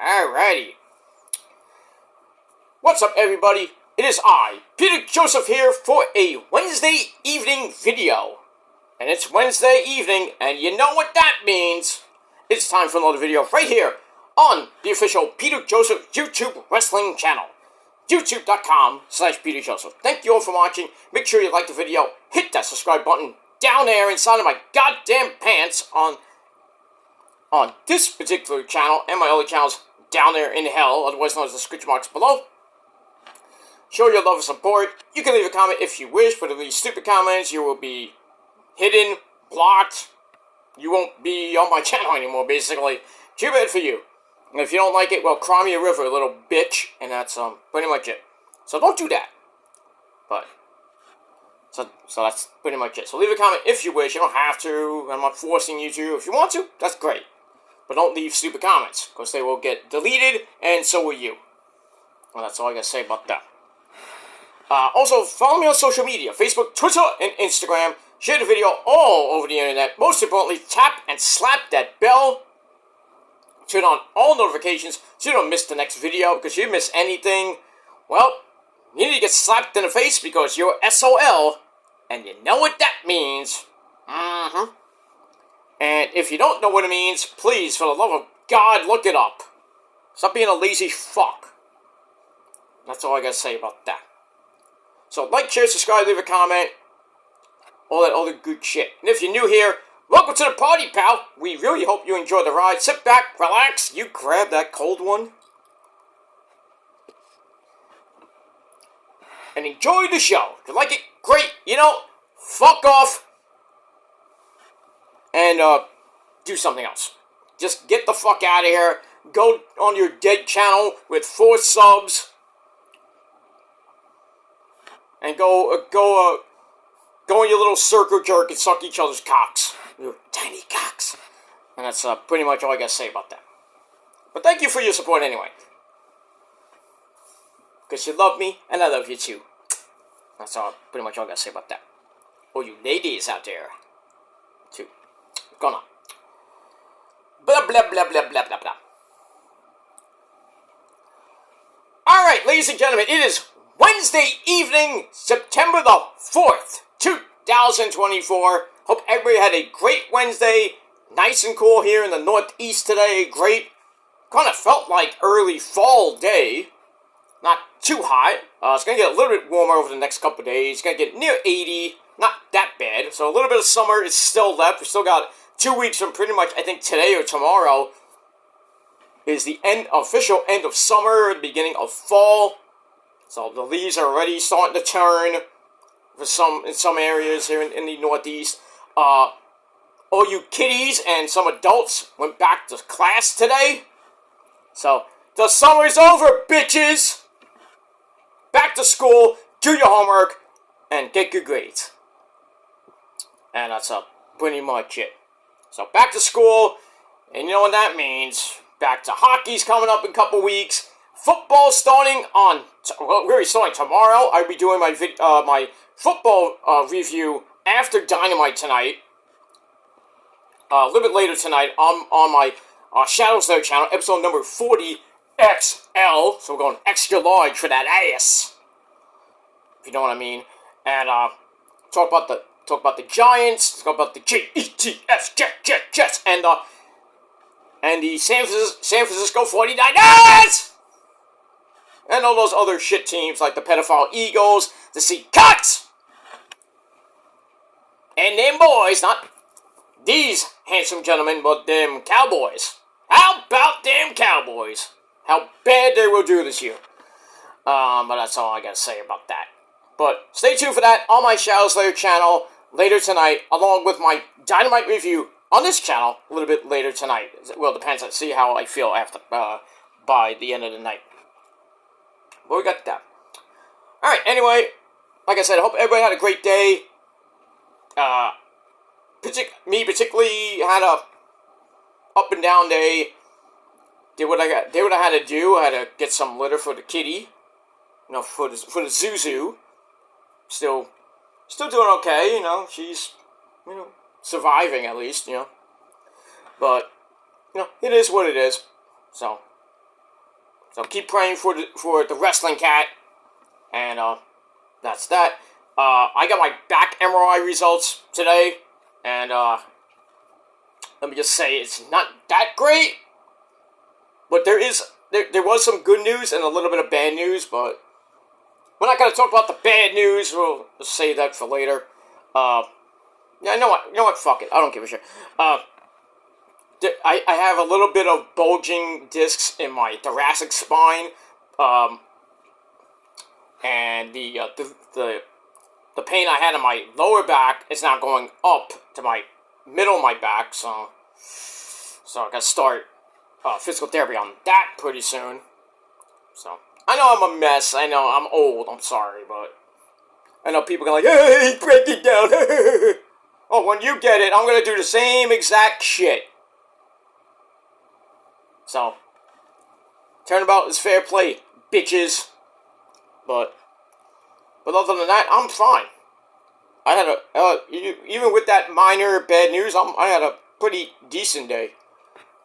Alrighty. What's up, everybody? It is I, Peter Joseph, here for a Wednesday evening video. And it's Wednesday evening, and you know what that means. It's time for another video right here on the official Peter Joseph YouTube Wrestling channel. YouTube.com/Peter Joseph. Thank you all for watching. Make sure you like the video. Hit that subscribe button down there inside of my goddamn pants on this particular channel and my other channels down there in hell, otherwise known as the scritch marks below. Show your love and support. You can leave a comment if you wish, but if these stupid comments, you will be hidden, blocked. You won't be on my channel anymore, basically. Too bad for you. And if you don't like it, well, cry me a river, little bitch. And that's pretty much it. So don't do that. But so that's pretty much it. So leave a comment if you wish. You don't have to. I'm not forcing you to. If you want to, that's great. But don't leave stupid comments, because they will get deleted, and so will you. Well, that's all I gotta say about that. Also, follow me on social media, Facebook, Twitter, and Instagram. Share the video all over the internet. Most importantly, tap and slap that bell. Turn on all notifications so you don't miss the next video, because if you miss anything, well, you need to get slapped in the face because you're SOL, and you know what that means. And if you don't know what it means, please, for the love of God, look it up. Stop being a lazy fuck. That's all I gotta say about that. So, like, share, subscribe, leave a comment. All that other good shit. And if you're new here, welcome to the party, pal. We really hope you enjoy the ride. Sit back, relax, you grab that cold one, and enjoy the show. If you like it, great. You know, fuck off. And, do something else. Just get the fuck out of here. Go on your dead channel with 4 subs. And go in your little circle jerk and suck each other's cocks. Your tiny cocks. And that's, pretty much all I gotta say about that. But thank you for your support anyway. Because you love me, and I love you too. That's pretty much all I gotta say about that. All you ladies out there, too. What's going on? Blah, blah, blah, blah, blah, blah, blah. Alright, ladies and gentlemen, it is Wednesday evening, September the 4th, 2024. Hope everybody had a great Wednesday. Nice and cool here in the Northeast today. Great. Kind of felt like early fall day. Not too hot. It's going to get a little bit warmer over the next couple of days. It's going to get near 80. Not that bad. So a little bit of summer is still left. We still got 2 weeks from pretty much, I think today or tomorrow is the official end of summer, the beginning of fall. So the leaves are already starting to turn in some areas here in the Northeast. All you kiddies and some adults went back to class today. So the summer's over, bitches. Back to school, do your homework, and get good grades. And that's pretty much it. So back to school, and you know what that means. Back to hockey's coming up in a couple weeks. Football starting on, we're already starting tomorrow. I'll be doing my football review after Dynamite tonight. A little bit later tonight on my Shadows Lair channel, episode number 40 XL. So we're going extra large for that ass, if you know what I mean. And talk about the Giants, talk about the Jets, Jets, and the San Francisco 49ers! And all those other shit teams like the pedophile Eagles, the Seacocks, and them boys, not these handsome gentlemen, but them Cowboys. How about them Cowboys? How bad they will do this year. But that's all I gotta say about that. But stay tuned for that on my Shadows Lair channel later tonight, along with my Dynamite review on this channel a little bit later tonight. Well, it depends on see how I feel after by the end of the night. But we got that. Alright, anyway, like I said, I hope everybody had a great day. Me particularly had a up and down day. Did what I had to do. I had to get some litter for the kitty. You know, for the Zuzu. Still doing okay, you know. She's, you know, surviving at least, you know. But, you know, it is what it is. So, So keep praying for the wrestling cat. And that's that. I got my back MRI results today, and let me just say it's not that great. But there was some good news and a little bit of bad news, but we're not going to talk about the bad news. We'll save that for later. Yeah, you know what? Fuck it. I don't give a shit. I have a little bit of bulging discs in my thoracic spine, and the pain I had in my lower back is now going up to my middle of my back. So I gotta start physical therapy on that pretty soon. So I know I'm a mess. I know I'm old. I'm sorry, but I know people are like, "Hey, break it down." Oh, when you get it, I'm gonna do the same exact shit. So, turnabout is fair play, bitches. But other than that, I'm fine. I had even with that minor bad news, I had a pretty decent day.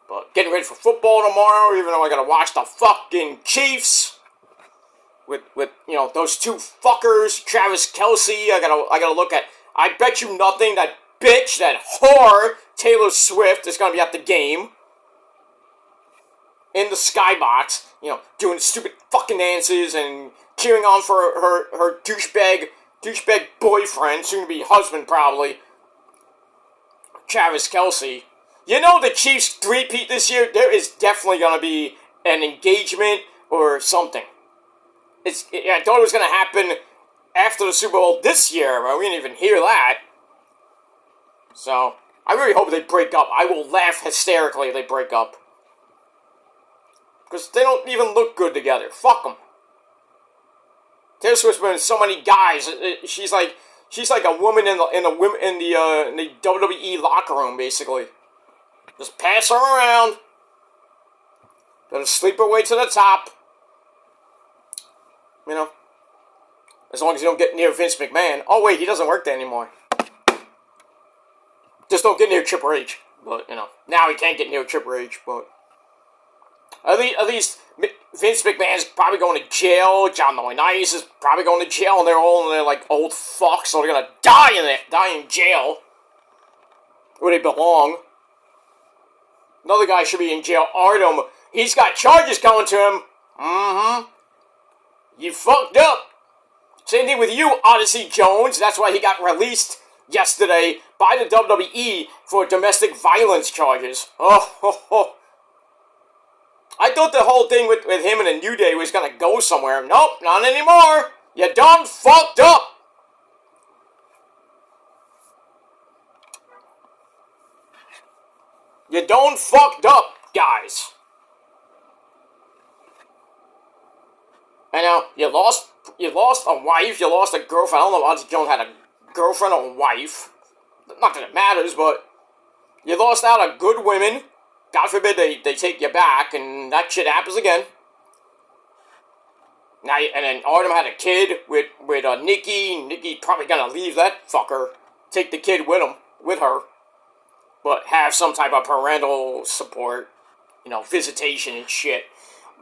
But getting ready for football tomorrow, even though I gotta watch the fucking Chiefs with those two fuckers, Travis Kelce. I gotta look at. I bet you nothing that bitch, that whore, Taylor Swift is gonna be at the game in the skybox, doing stupid fucking dances and cheering on for her douchebag boyfriend, soon to be husband probably, Travis Kelce. You know the Chiefs three-peat this year, there is definitely going to be an engagement or something. I thought it was going to happen after the Super Bowl this year, but we didn't even hear that. So, I really hope they break up. I will laugh hysterically if they break up. Because they don't even look good together. Fuck them. Taylor Swift's been with so many guys. She's like a woman in the WWE locker room, basically. Just pass her around. Gonna sleep her way to the top. As long as you don't get near Vince McMahon. Oh wait, he doesn't work there anymore. Just don't get near Triple H. But now he can't get near Triple H. But at least Vince McMahon's probably going to jail. John Laurinaitis is probably going to jail, and they're all in there like old fucks, so they're gonna die in jail where they belong. Another guy should be in jail. Artem, he's got charges coming to him. Mm-hmm. You fucked up. Same thing with you, Odyssey Jones. That's why he got released yesterday by the WWE for domestic violence charges. Oh. I thought the whole thing with him and the New Day was going to go somewhere. Nope, not anymore. You done fucked up. You done fucked up, guys. I know, you lost a wife, you lost a girlfriend. I don't know if Odyssey Jones had a girlfriend or wife. Not that it matters, but you lost out on good women. God forbid they take you back, and that shit happens again. Now, and then Artem had a kid with Nikki. Nikki probably gonna leave that fucker, take the kid with her, but have some type of parental support, visitation and shit.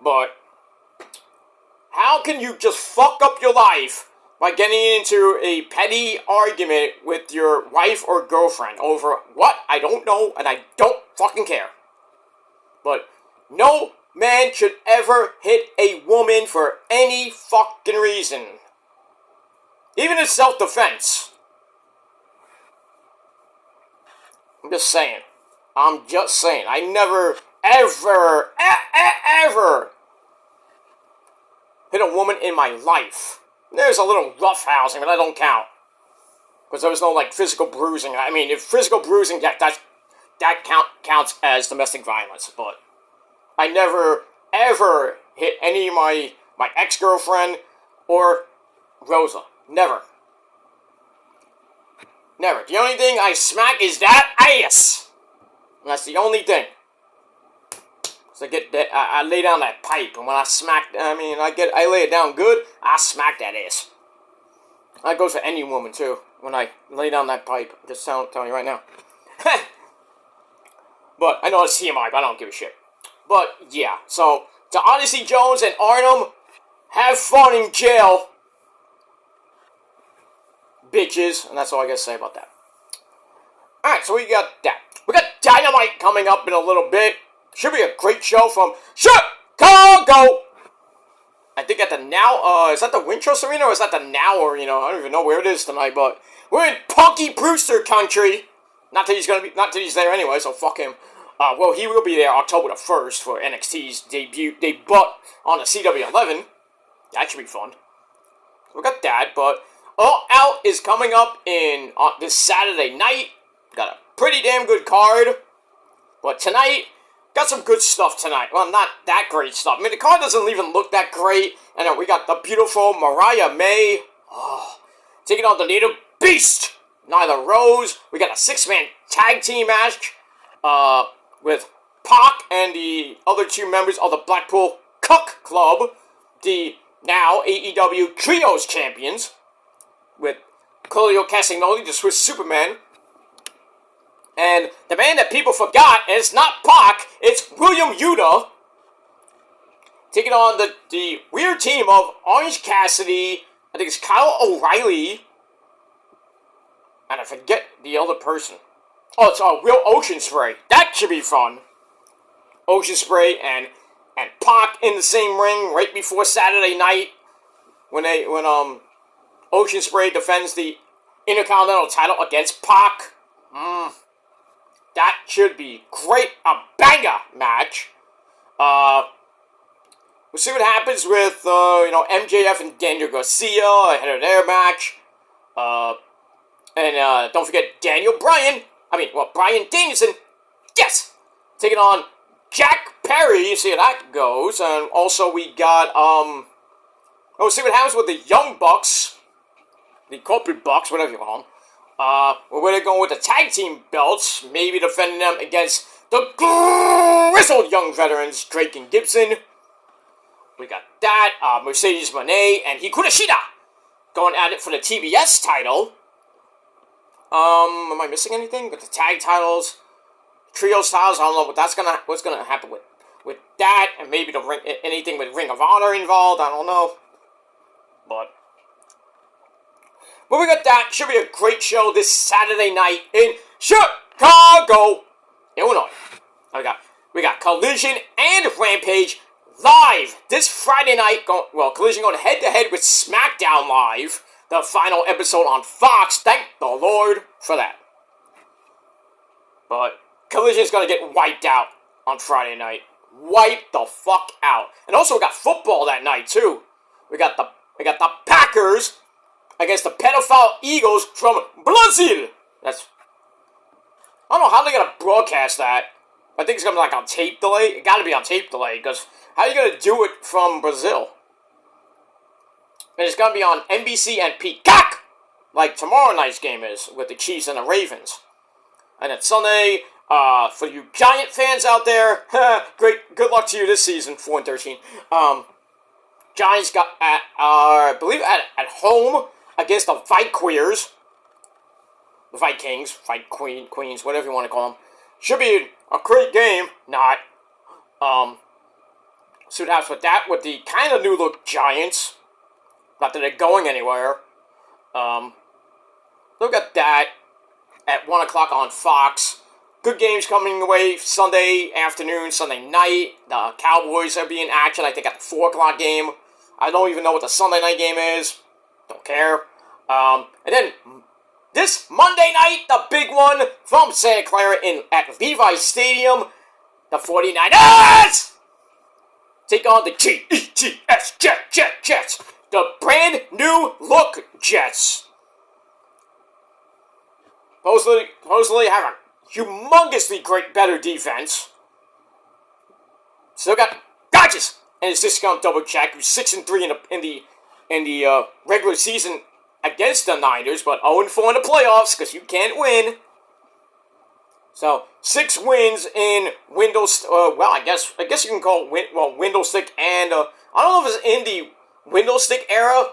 But how can you just fuck up your life by getting into a petty argument with your wife or girlfriend over what? I don't know, and I don't fucking care. But no man should ever hit a woman for any fucking reason. Even in self-defense. I'm just saying. I never, ever hit a woman in my life. There's a little roughhousing, but that don't count. Because there was no, physical bruising. I mean, if physical bruising, that counts as domestic violence, but I never, ever hit any of my ex-girlfriend or Rosa. Never. Never. The only thing I smack is that ass. And that's the only thing. So I lay down that pipe, and when I smack, I lay it down good, I smack that ass. That goes for any woman, too, when I lay down that pipe. Just telling you right now. But I know it's TMI, but I don't give a shit. But yeah, so to Odyssey Jones and Arnhem, have fun in jail, bitches. And that's all I gotta say about that. Alright, so we got that. We got Dynamite coming up in a little bit. Should be a great show from Chicago. I think at the Now, is that the Wintrust Arena or is that the Now Arena? I don't even know where it is tonight, but we're in Punky Brewster country. Not that he's there anyway, so fuck him. Well, he will be there October the 1st for NXT's debut on the CW11. That should be fun. We got that, but All Out is coming up on this Saturday night. Got a pretty damn good card. But tonight, got some good stuff tonight. Well, not that great stuff. I mean, the card doesn't even look that great. And then we got the beautiful Mariah May. Taking on the Little Beast, Nyla Rose. We got a 6-man tag team match with Pac and the other 2 members of the Blackpool Cuck Club, the now AEW Trios Champions, with Claudio Castagnoli, the Swiss Superman. And the man that people forgot, and it's not Pac, it's William Yuta, taking on the weird team of Orange Cassidy, I think it's Kyle O'Reilly, and I forget the other person. Oh, it's Will Ocean Spray. That should be fun. Ocean Spray and Pac in the same ring right before Saturday night when Ocean Spray defends the Intercontinental title against Pac. That should be great. A banger match. We'll see what happens with MJF and Daniel Garcia ahead of their match. And don't forget Brian Danielson, yes, taking on Jack Perry. See how that goes. And also we got we'll see what happens with the Young Bucks, the corporate Bucks, whatever you call them. Where they're going with the tag team belts, maybe defending them against the grizzled young veterans, Drake and Gibson. We got that, Mercedes Moné and Hikaru Shida going at it for the TBS title. Am I missing anything? With the tag titles, trio styles, I don't know what's gonna happen with that, and maybe anything with Ring of Honor involved, I don't know. But we got that. Should be a great show this Saturday night in Chicago, Illinois. We got Collision and Rampage live this Friday night. Collision going head-to-head with SmackDown Live, the final episode on Fox. Thank the Lord for that. But Collision's going to get wiped out on Friday night. Wiped the fuck out. And also we got football that night, too. We got the Packers against the pedophile Eagles from Brazil. I don't know how they're going to broadcast that. I think it's going to be on tape delay. It got to be on tape delay, because how are you going to do it from Brazil? And it's going to be on NBC and Peacock, like tomorrow night's game is, with the Chiefs and the Ravens. And then Sunday, for you Giant fans out there, good luck to you this season, 4-13. Giants got I believe at home against the Fight Queers. The Fight Kings, Fight Queens, whatever you want to call them. Should be a great game. Not. See what happens with that, with the kind of new look Giants. Not that they're going anywhere. Look at that at 1 o'clock on Fox. Good games coming away Sunday afternoon, Sunday night. The Cowboys are being in action, I think, at the 4 o'clock game. I don't even know what the Sunday night game is. Don't care. And then this Monday night, the big one from Santa Clara at Levi Stadium. The 49ers take on the Jets, Jets. The brand new look Jets. Supposedly have a humongously better defense. Still got Dodgers and his discount double check, who's 6-3 in the regular season against the Niners, but 0-4 in the playoffs because you can't win. So 6 wins in Windows. I guess you can call it Window Stick, and I don't know if it's in the Window Stick era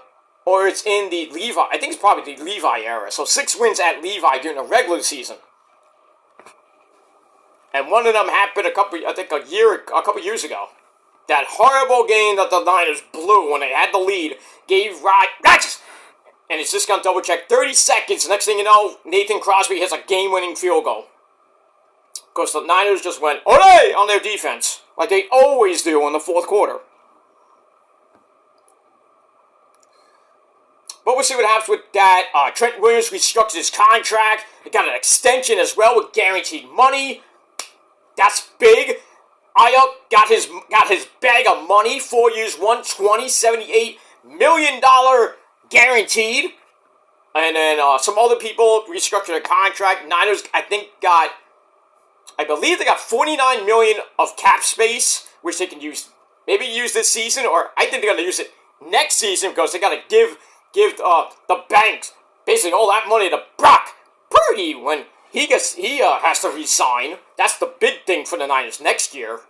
or it's in the Levi. I think it's probably the Levi era. So 6 wins at Levi during the regular season. And one of them happened a couple years ago. that horrible game that the Niners blew when they had the lead, gave Rodgers, and it's just gonna double check 30 seconds. Next thing you know, Nathan Crosby hits a game-winning field goal. Of course, the Niners just went "Olé!" on their defense, like they always do in the fourth quarter. But we'll see what happens with that. Trent Williams restructured his contract. He got an extension as well with guaranteed money. That's big. Ayuk got his bag of money, 4 years, $178 million guaranteed. And then some other people restructured their contract. Niners, I believe they got $49 million of cap space, which they can use this season, or I think they're going to use it next season because they got to give the banks basically all that money to Brock Purdy when he has to resign. That's the big thing for the Niners next year.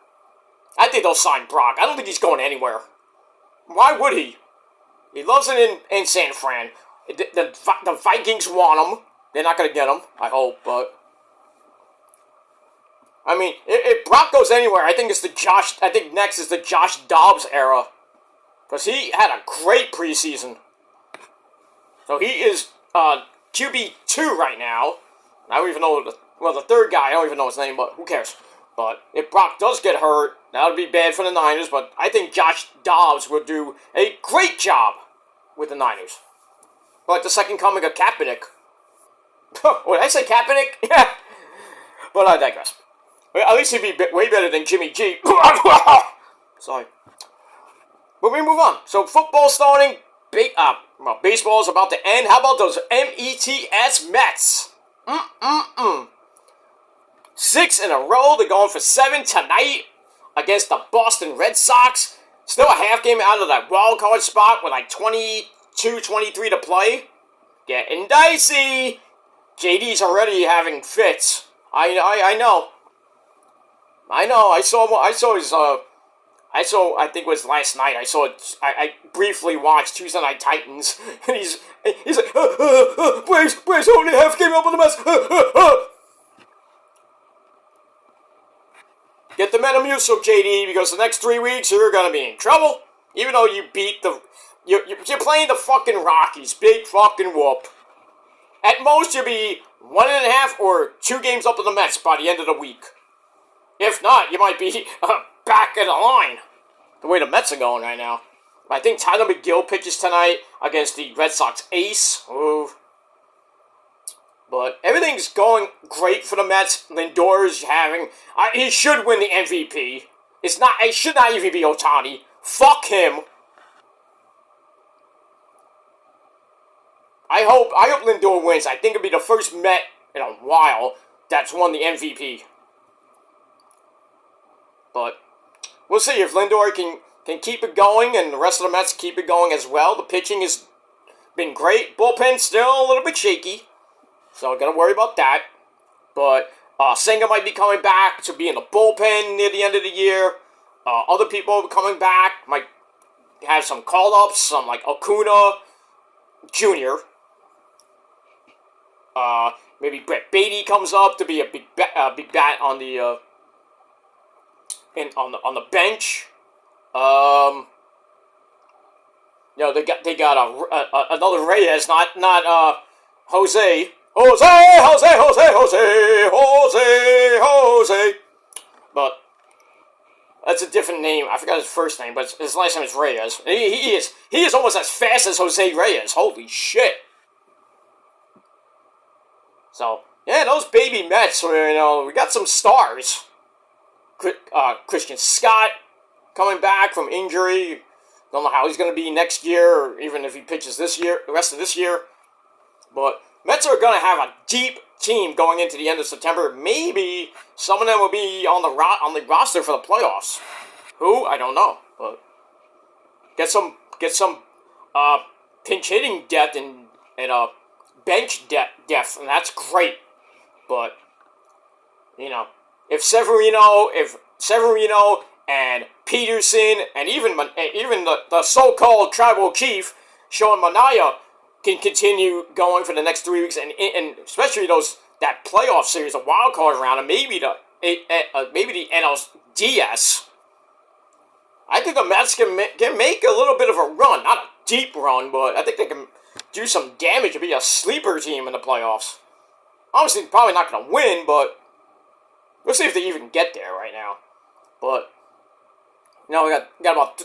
I think they'll sign Brock. I don't think he's going anywhere. Why would he? He loves it in San Fran. The Vikings want him. They're not going to get him, I hope, but I mean, if Brock goes anywhere, I think next is the Josh Dobbs era. Because he had a great preseason. So he is QB2 right now. I don't even know the third guy, I don't even know his name, but who cares? But if Brock does get hurt, that would be bad for the Niners, but I think Josh Dobbs would do a great job with the Niners. Like the second coming of Kaepernick. Oh, did I say Kaepernick? Yeah. But I digress. At least he'd be way better than Jimmy G. Sorry. But we move on. So football starting. Baseball is about to end. How about those Mets? 6 in a row. They're going for 7 tonight against the Boston Red Sox. Still a half game out of that wild card spot with like 22, 23 to play. Getting dicey. JD's already having fits. I know. I think it was last night. I briefly watched Tuesday Night Titans, and he's like, Braves only half game up on the Mets. Get the Metamucil, JD, because the next 3 weeks you're gonna be in trouble. Even though you beat you're playing the fucking Rockies, big fucking whoop. At most you'll be 1.5 or 2 games up on the Mets by the end of the week. If not, you might be back in the line. The way the Mets are going right now. I think Tyler McGill pitches tonight against the Red Sox ace. Ooh. But everything's going great for the Mets. Lindor's having... he should win the MVP. It should not even be Ohtani. Fuck him. I hope Lindor wins. I think it'll be the first Met in a while that's won the MVP. But we'll see if Lindor can keep it going and the rest of the Mets keep it going as well. The pitching has been great. Bullpen's still a little bit shaky. So I gotta worry about that. But Senga might be coming back to be in the bullpen near the end of the year. Other people will be coming back. Might have some call-ups. Some like Acuna Jr. Maybe Brett Beatty comes up to be a big bat on the on the bench. They got another Reyes, not Jose. But that's a different name. I forgot his first name, but his last name is Reyes. He is almost as fast as Jose Reyes. Holy shit. So, yeah, those baby Mets, we got some stars. Christian Scott coming back from injury. Don't know how he's going to be next year, or even if he pitches this year, the rest of this year. But Mets are going to have a deep team going into the end of September. Maybe some of them will be on the roster for the playoffs. Who? I don't know. But get some pinch hitting depth and bench depth, and that's great. But if Severino and Peterson and even the so-called tribal chief Sean Manaea can continue going for the next 3 weeks, and especially that playoff series, a wild card round, and maybe the NLDS, I think the Mets can make a little bit of a run. Not a deep run, but I think they can do some damage and be a sleeper team in the playoffs. Obviously, probably not going to win, but we'll see if they even get there right now. But, we got about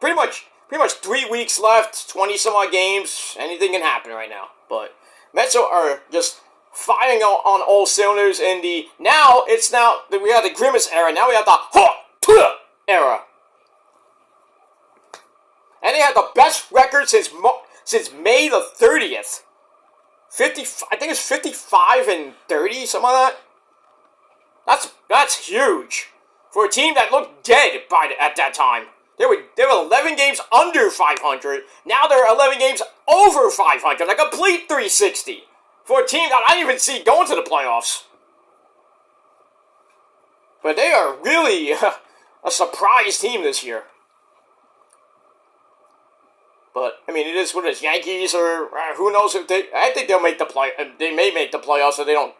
pretty much 3 weeks left, 20-some-odd games. Anything can happen right now. But Mets are just firing on all cylinders in the... we have the Grimace era. Now we have the era. And they had the best record since May the 30th. I think it's 55-30, something like that. That's huge for a team that looked dead at that time. They were 11 games under 500. Now they're 11 games over 500. A complete 360 for a team that I didn't even see going to the playoffs. But they are really a surprise team this year. But, I mean, it is what it is. Yankees are, who knows if I think they'll make the they may make the playoffs so they don't,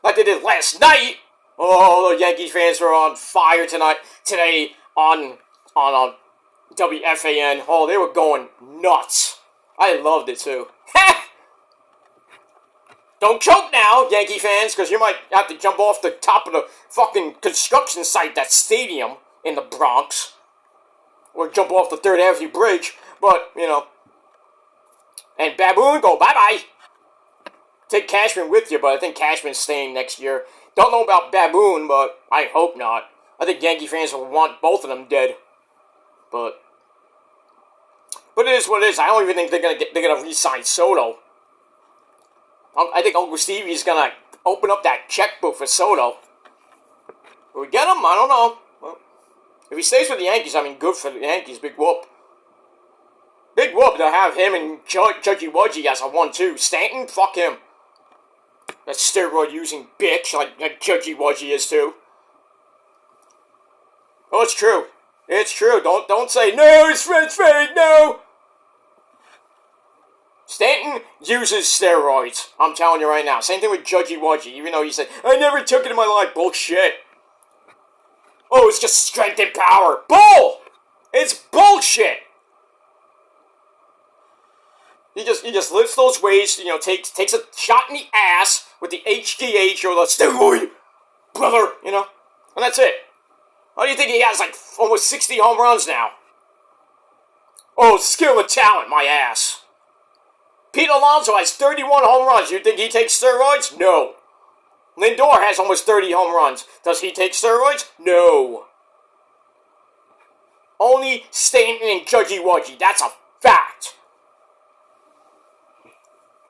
like they did last night. Oh, the Yankees fans are on fire today on WFAN. Oh, they were going nuts. I loved it too. Don't choke now, Yankee fans, because you might have to jump off the top of the fucking construction site, that stadium in the Bronx. Or jump off the 3rd Avenue Bridge. But, and Baboon, go bye-bye. Take Cashman with you, but I think Cashman's staying next year. Don't know about Baboon, but I hope not. I think Yankee fans will want both of them dead. But it is what it is. I don't even think they're gonna re-sign Soto. I think Uncle Stevie's gonna open up that checkbook for Soto. Will we get him? I don't know. Well, if he stays with the Yankees, I mean, good for the Yankees. Big whoop. Big whoop to have him and Judgy Wudgy as a 1-2. Stanton, fuck him. That steroid-using bitch like Judgy Wudgy is too. Oh, it's true. It's true. Don't say, no, it's fake, no. Stanton uses steroids. I'm telling you right now. Same thing with Judgy Wudgy, even though he said, I never took it in my life. Bullshit. Oh, it's just strength and power. Bull! It's bullshit. He just lifts those weights, takes a shot in the ass with the HGH or the steroid, brother, and that's it. How do you think he has, almost 60 home runs now? Oh, skill and talent, my ass. Pete Alonso has 31 home runs. You think he takes steroids? No. Lindor has almost 30 home runs. Does he take steroids? No. Only Stanton and Judgy Wudgy. That's a fact.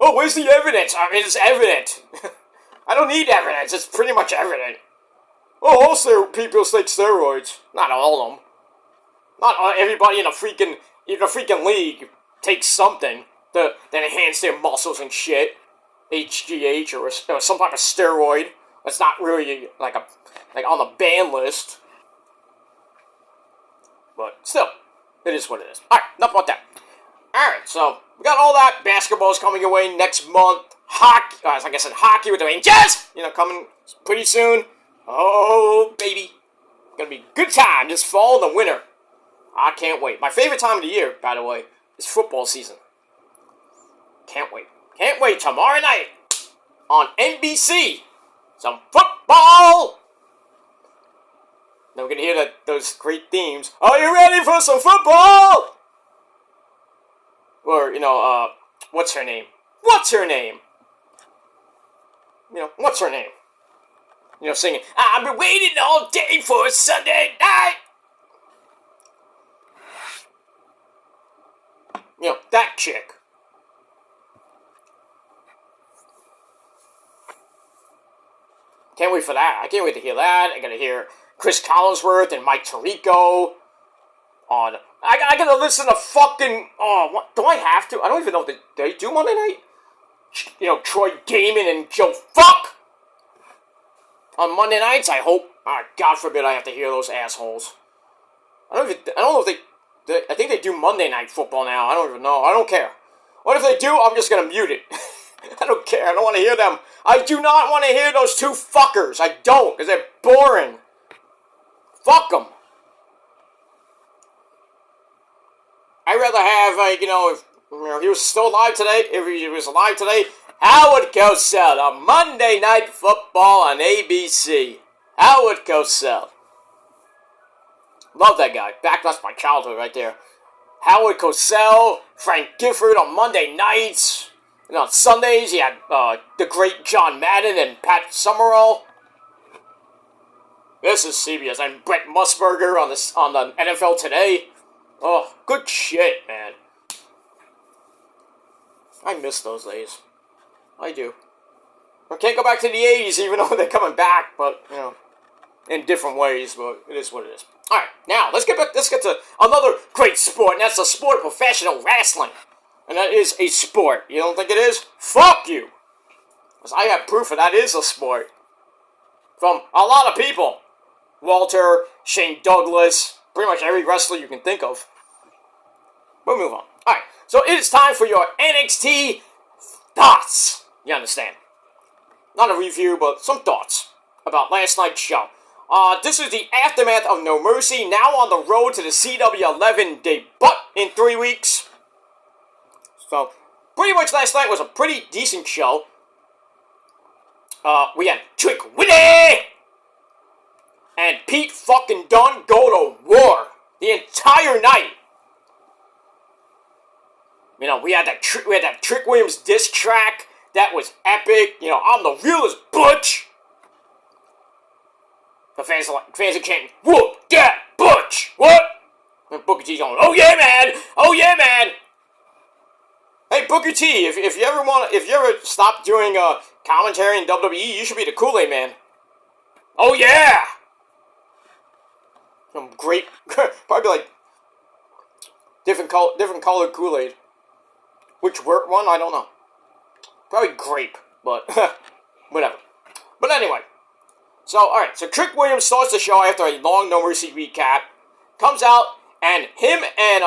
Oh, where's the evidence? I mean, it's evident. I don't need evidence. It's pretty much evident. Oh, all people take steroids. Not all of them. Not everybody in a freaking league takes something to enhance their muscles and shit. HGH or some type of steroid. That's not really like on the ban list. But still, it is what it is. Alright, enough about that. Alright, so we got all that. Basketball's coming away next month. Hockey, like I said, hockey with the Rangers, coming pretty soon. Oh, baby. Gonna be a good time this fall and the winter. I can't wait. My favorite time of the year, by the way, is football season. Can't wait. Can't wait. Tomorrow night on NBC. Some football. Then we're gonna hear those great themes. Are you ready for some football? Or, what's her name? What's her name? What's her name? Singing, I've been waiting all day for a Sunday night. That chick. Can't wait for that. I can't wait to hear that. I gotta hear Chris Collinsworth and Mike Tirico on... I gotta listen to fucking... Oh, what, do I have to? I don't even know if they do Monday night. Troy Gaiman and Joe Fuck! On Monday nights, I hope. God forbid I have to hear those assholes. I don't know if they... I think they do Monday Night Football now. I don't even know. I don't care. What if they do? I'm just gonna mute it. I don't care. I don't want to hear them. I do not want to hear those two fuckers. I don't, because they're boring. Fuck them. rather have, if he was still alive today, if he was alive today, Howard Cosell on Monday Night Football on ABC. Howard Cosell. Love that guy. That's my childhood right there. Howard Cosell, Frank Gifford on Monday nights. And on Sundays, you had the great John Madden and Pat Summerall. This is CBS. And Brett Musburger on the NFL Today. Oh, good shit, man. I miss those days. I do. I can't go back to the 80s, even though they're coming back, but, in different ways, but it is what it is. Alright, now, let's get to another great sport, and that's the sport of professional wrestling. And that is a sport. You don't think it is? Fuck you! Because I have proof that that is a sport. From a lot of people. Walter, Shane Douglas, pretty much every wrestler you can think of. We'll move on. Alright, so it is time for your NXT thoughts. You understand? Not a review, but some thoughts about last night's show. This is the aftermath of No Mercy, now on the road to the CW11 debut in 3 weeks. So, pretty much last night was a pretty decent show. We had Trick Willie and Pete fucking Dunne go to war the entire night. We had that Trick Williams diss track that was epic. I'm the realest Butch. The fans are chanting, "Whoop that Butch!" What? And Booker T's going, "Oh yeah, man! Oh yeah, man!" Hey, Booker T, if you ever stop doing commentary in WWE, you should be the Kool-Aid Man. Oh yeah! Some great, probably like different colored Kool-Aid. Which one? I don't know. Probably grape, but whatever. But anyway. So, alright, so Trick Williams starts the show after a long No Mercy recap. Comes out, and him and,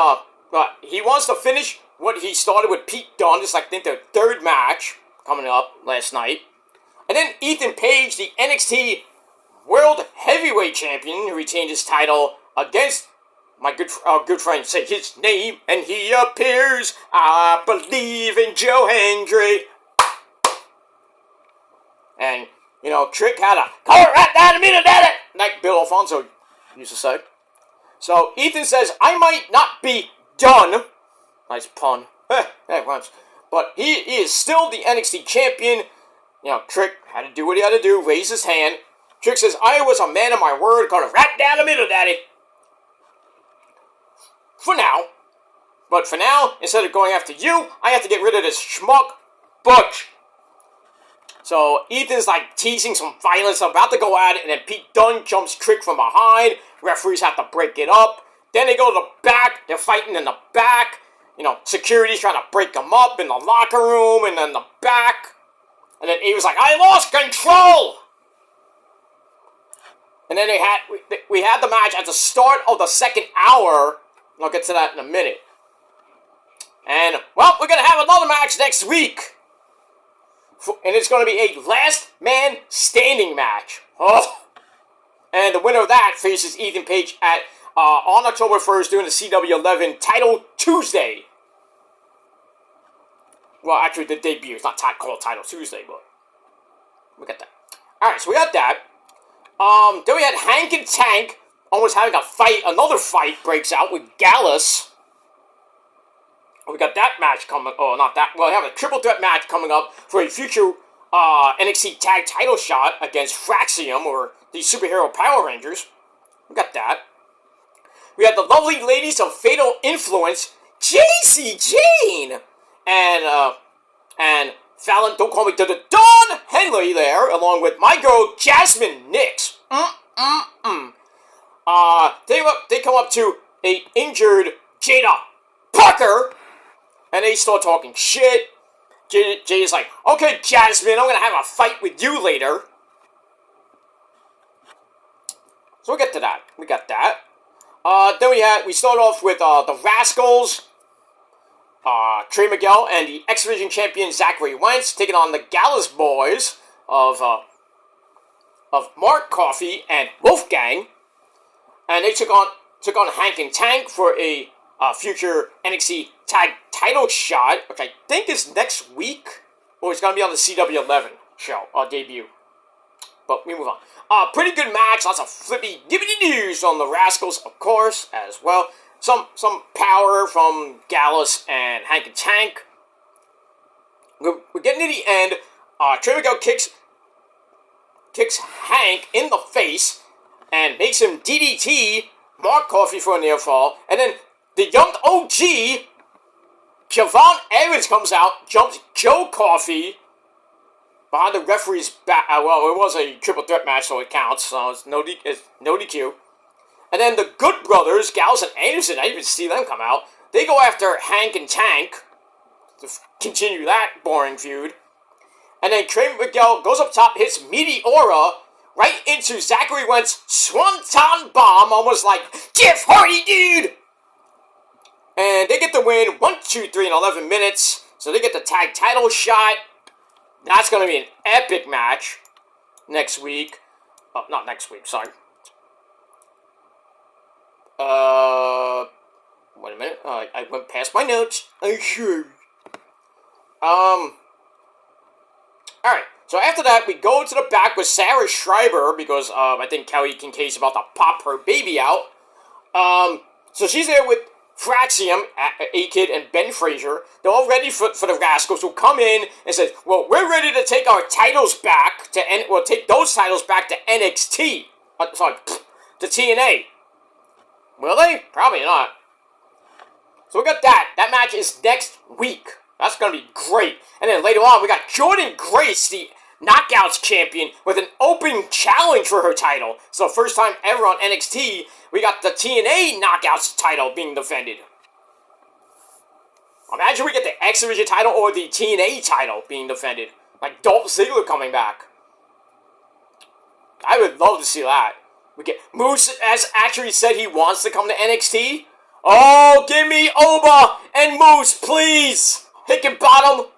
he wants to finish what he started with Pete Dunne. This is, I think, their third match coming up last night. And then Ethan Page, the NXT World Heavyweight Champion, who retained his title against my good friend, say his name, and he appears. I believe in Joe Hendry. And, Trick had a "Call it right down a minute at it," like Bill Alfonso used to say. So Ethan says, "I might not be done." Nice pun. That runs. But he is still the NXT champion. Trick had to do what he had to do, raise his hand. Trick says, "I was a man of my word, called it right down the middle, daddy." For now. But for now, instead of going after you, I have to get rid of this schmuck Butch. So Ethan's like teasing some violence, about to go at it, and then Pete Dunne jumps Trick from behind. Referees have to break it up. Then they go to the back. They're fighting in the back. Security's trying to break them up in the locker room and then the back. And then he was like, "I lost control!" And then we had the match at the start of the second hour. I'll get to that in a minute. And, well, we're going to have another match next week. And it's going to be a last man standing match. Oh. And the winner of that faces Ethan Page on October 1st during the CW11 Title Tuesday. Well, actually, the debut. It's not called Title Tuesday, but we got that. Alright, so we got that. Then we had Hank and Tank almost having a fight. Another fight breaks out with Gallus. We got that match coming. Oh, not that. Well, we have a triple threat match coming up for a future NXT Tag Title shot against Fraxium, or the Superhero Power Rangers. We got that. We had the lovely ladies of Fatal Influence, Jacy Jayne, and Fallon, don't call me Dawn Henley there, along with my girl Jasmine Nix. They come up to a injured Jada Parker, and they start talking shit. Jay is like, "Okay, Jasmine, I'm gonna have a fight with you later." So we'll get to that. We got that. Then we start off with the Rascals, Trey Miguel, and the X Division champion Zachary Wentz taking on the Gallus Boys of Mark Coffey and Wolfgang, and they took on Hank and Tank for a future NXT tag title shot, which I think is next week, or it's going to be on the CW11 show, debut. But we move on. Pretty good match, lots of flippy gibbity news on the Rascals, of course, as well. Some power from Gallus and Hank and Tank. We're getting to the end. Trey Miguel kicks Hank in the face and makes him DDT Mark Coffey for a near fall. And then the young OG, Javon Evans, comes out, jumps Joe Coffey behind the referee's back. Well, it was a triple threat match, so it counts. So it's no DQ. And then the Good Brothers, Gallus and Anderson, I didn't even see them come out. They go after Hank and Tank to continue that boring feud. And then Trey Miguel goes up top, hits Meteora right into Zachary Wentz Swanton Bomb, almost like Jeff Hardy, dude! And they get the win, 1, 2, 3 in 11 minutes. So they get the tag title shot. That's going to be an epic match next week. Oh, not next week, sorry. Wait a minute. I went past my notes. I'm sure. Alright, so after that, we go to the back with Sarah Schreiber, because, I think Kelly Kincaid's about to pop her baby out. So she's there with Fraxium, A-Kid, and Ben Frazier. They're all ready for the Rascals, who come in and say, well, we're ready to take our titles back take those titles back to NXT. To TNA. Will they? Probably not. So we got that. That match is next week. That's going to be great. And then later on, we got Jordynne Grace, the Knockouts champion, with an open challenge for her title. So first time ever on NXT, we got the TNA Knockouts title being defended. Imagine we get the X Division title or the TNA title being defended. Like Dolph Ziggler coming back. I would love to see that. We get Moose has actually said he wants to come to NXT. Oh, give me Oba and Moose, please! Hickenbottom.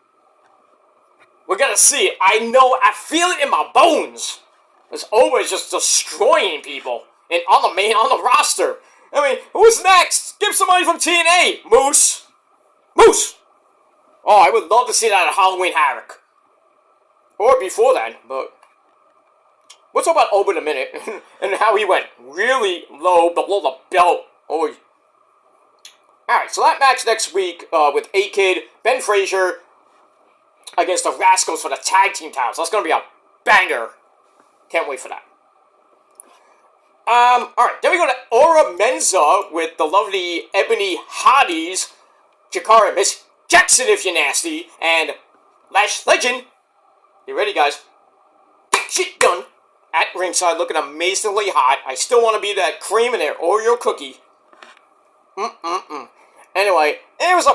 We're gonna see it. I know, I feel it in my bones. This Oba is just destroying people on the roster. I mean, who's next? Give somebody from TNA. Moose. Oh, I would love to see that at Halloween Havoc. Or before then, but we'll talk about Oba in a minute. And how he went really low below the belt. Oh. Alright, so that match next week with A-Kid, Ben Frazier against the Rascals for the tag team titles. That's going to be a banger. Can't wait for that. Alright, then we go to Aura Menza with the lovely Ebony Hotties, Jakara Miss Jackson if you're nasty, and Lash Legend. You ready, guys? Shit done. At ringside, looking amazingly hot. I still want to be that cream in their Oreo cookie. Anyway, it was a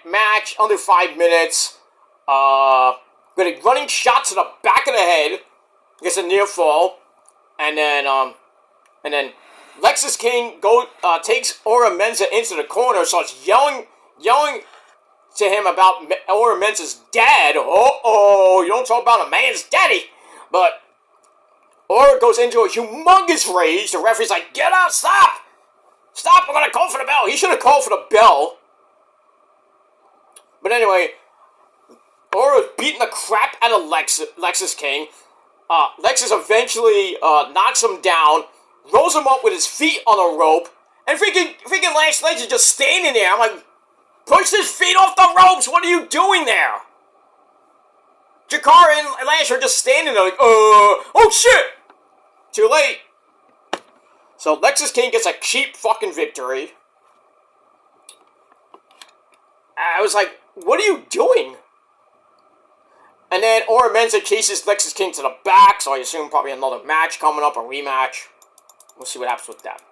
match under 5 minutes. With a running shot to the back of the head. Gets a near fall. And then Lexis King takes Aura Menza into the corner, starts yelling to him about Aura Menza's dad. You don't talk about a man's daddy. But Aura goes into a humongous rage. The referee's like, get out, stop! Stop, I'm gonna call for the bell. He should have called for the bell. But anyway, Aura's beating the crap out of Lexis King. Lexis eventually knocks him down, rolls him up with his feet on a rope, and freaking Lash Legend just standing there. I'm like, push his feet off the ropes! What are you doing there? Jakara and Lash are just standing there like, oh shit! Too late. So Lexis King gets a cheap fucking victory. I was like, what are you doing? And then Aura Menza chases Lexis King to the back, so I assume probably another match coming up, a rematch. We'll see what happens with that.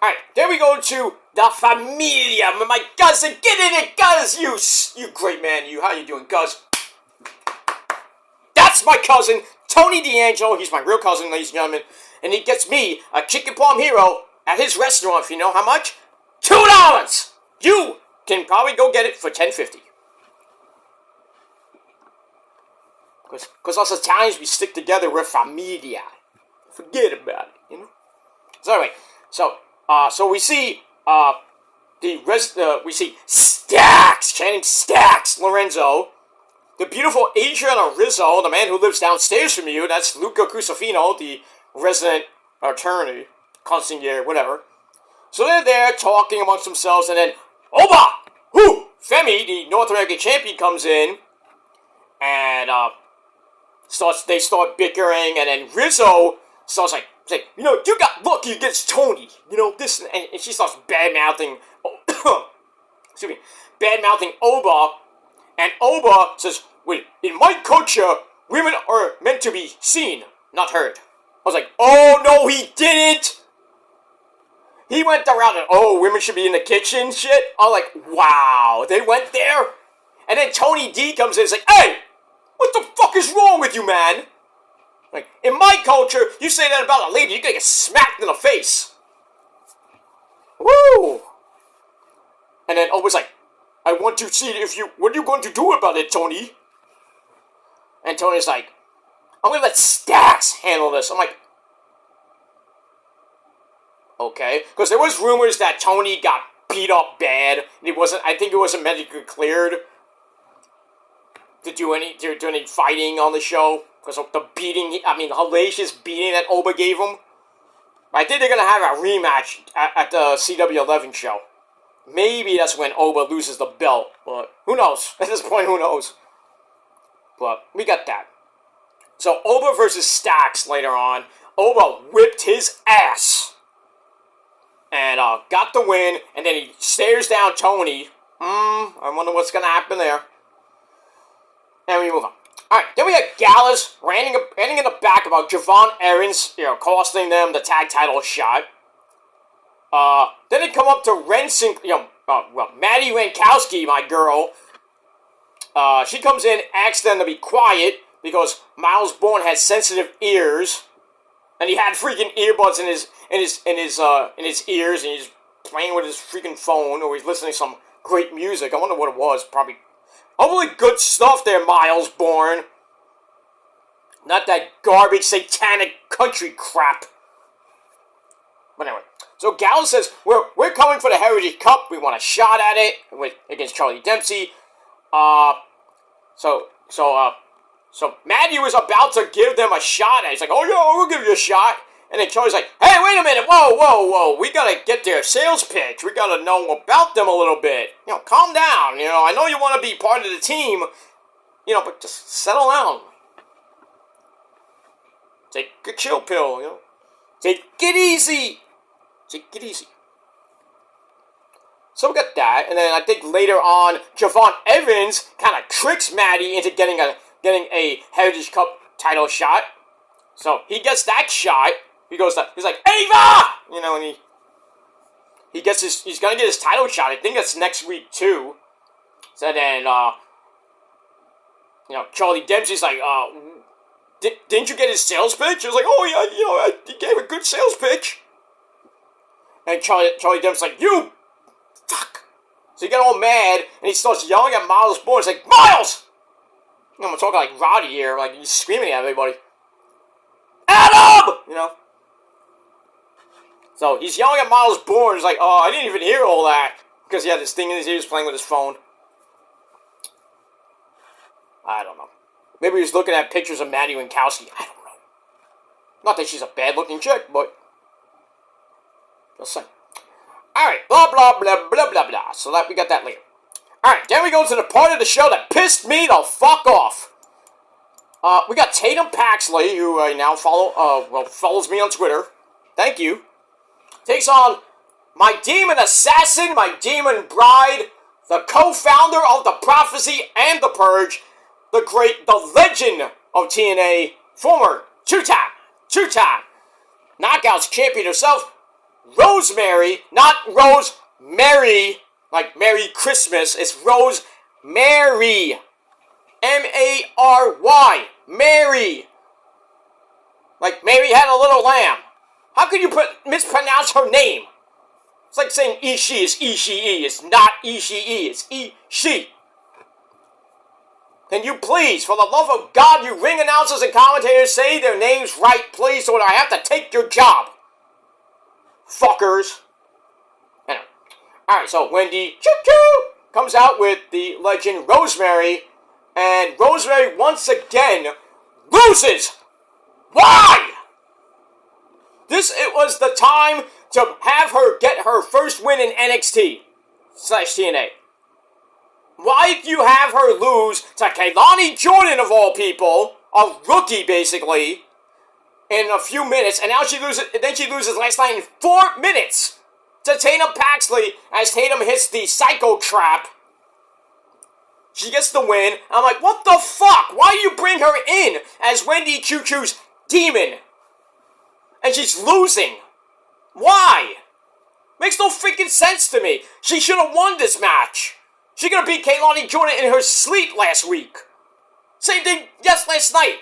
Alright, then we go to La Familia. My cousin, get in it, Gus! You great man, how you doing, Gus? That's my cousin, Tony D'Angelo. He's my real cousin, ladies and gentlemen. And he gets me a Chicken Palm Hero at his restaurant, if you know how much? $2! You can probably go get it for $10.50. Because us Italians, we stick together, we're familia. Forget about it, you know? So anyway, so we see the we see Stacks, chanting Stacks, Lorenzo. The beautiful Adriana Rizzo, the man who lives downstairs from you, that's Luca Crucifino, the resident attorney, consigliere, whatever. So they're there talking amongst themselves, and then Oba! Who? Femi, the North American champion, comes in, and they start bickering, and then Rizzo starts like, you got lucky against Tony, this, and she starts bad-mouthing, bad-mouthing Oba, and Oba says, wait, in my culture, women are meant to be seen, not heard. I was like, oh, no, he didn't! He went around and, women should be in the kitchen, shit. I was like, wow, they went there? And then Tony D comes in and is like, hey, what the fuck is wrong with you, man? Like, in my culture, you say that about a lady, you're gonna get smacked in the face. Woo! And then Oba's like, I want to see what are you going to do about it, Tony? And Tony's like, I'm gonna let Stacks handle this. I'm like, okay. Because there was rumors that Tony got beat up bad. I think it wasn't medically cleared to do any fighting on the show. Because of the beating, the hellacious beating that Oba gave him. I think they're gonna have a rematch at the CW11 show. Maybe that's when Oba loses the belt, but who knows? At this point, who knows? But we got that. So Oba versus Stacks later on. Oba whipped his ass and got the win. And then he stares down Tony. I wonder what's gonna happen there. And we move on. All right, then we got Gallus ranting in the back about Javon Aaron's, costing them the tag title shot. Then they come up to Maddie Rankowski, my girl. She comes in, asks them to be quiet because Miles Bourne has sensitive ears, and he had freaking earbuds in his ears, and he's playing with his freaking phone, or he's listening to some great music. I wonder what it was. Probably, hopefully, good stuff there, Miles Bourne. Not that garbage, satanic country crap. But anyway, so Gallus says, we're coming for the Heritage Cup. We want a shot at it against Charlie Dempsey. So Maddie was about to give them a shot, and he's like, oh, yeah, we'll give you a shot. And then Charlie's like, hey, wait a minute, whoa, we gotta get their sales pitch. We gotta know about them a little bit. Calm down, I know you want to be part of the team, but just settle down. Take a chill pill, Take it easy. Take it easy. So we got that, and then I think later on, Javon Evans kind of tricks Maddie into getting a Heritage Cup title shot. So he gets that shot. He's like, Ava! And he's gonna get his title shot. I think that's next week too. So then, Charlie Dempsey's like, didn't you get his sales pitch? I was like, oh yeah, he gave a good sales pitch. And Charlie Dempsey's like, you fuck. So he got all mad, and he starts yelling at Miles Bourne. He's like, Miles! I'm talking like Roddy here, like he's screaming at everybody. Adam! So he's yelling at Miles Bourne. He's like, oh, I didn't even hear all that. Because he had this thing in his ears playing with his phone. I don't know. Maybe he was looking at pictures of Maddie Rankowski. I don't know. Not that she's a bad-looking chick, but just saying. Alright, blah, blah, blah, blah, blah, blah. So we got that later. Alright, then we go to the part of the show that pissed me the fuck off. We got Tatum Paxley, who now follows me on Twitter. Thank you. Takes on my demon assassin, my demon bride, the co-founder of The Prophecy and The Purge, the legend of TNA, former two-time Knockouts champion herself, Rosemary, not Rosemary, like Merry Christmas, it's Rosemary, M-A-R-Y, Mary, like Mary had a little lamb. How could you mispronounce her name? It's like saying Ishii is Ishii, it's not Ishii, it's Ishii. Can you please, for the love of God, you ring announcers and commentators, say their names right, please, or I have to take your job. Fuckers. Anyway. Alright, so Wendy Choo Choo comes out with the legend Rosemary, and Rosemary once again loses. Why? It was the time to have her get her first win in NXT/TNA. Why do you have her lose to Kaylani Jordan of all people, a rookie basically, in a few minutes, and now she loses, and then she loses last night in 4 minutes to Tatum Paxley as Tatum hits the Psycho Trap. She gets the win. I'm like, what the fuck? Why do you bring her in as Wendy Choo Choo's demon? And she's losing. Why? Makes no freaking sense to me. She should have won this match. She could have beat Kaylani Jordan in her sleep last week. Same thing, last night.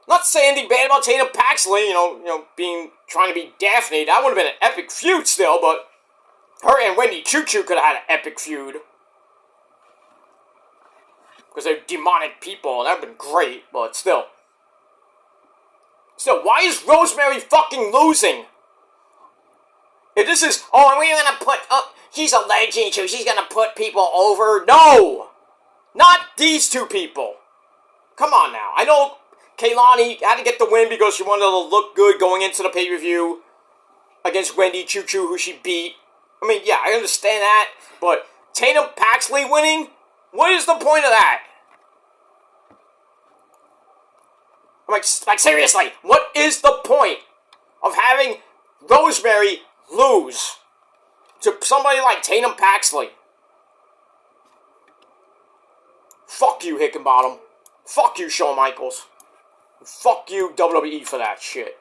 Not saying anything bad about Tatum Paxley, trying to be Daphne. That would have been an epic feud still, but her and Wendy Choo Choo could have had an epic feud. Because they're demonic people, and that would have been great, but still. Still, why is Rosemary fucking losing? If this is, we're gonna put, she's a legend, so she's gonna put people over. No! Not these two people. Come on now. I know Kaylani had to get the win because she wanted to look good going into the pay-per-view against Wendy Choo Choo, who she beat. I mean, yeah, I understand that, but Tatum Paxley winning? What is the point of that? I'm like, seriously, what is the point of having Rosemary lose to somebody like Tatum Paxley? Fuck you, Hickenbottom. Fuck you, Shawn Michaels. Fuck you, WWE, for that shit.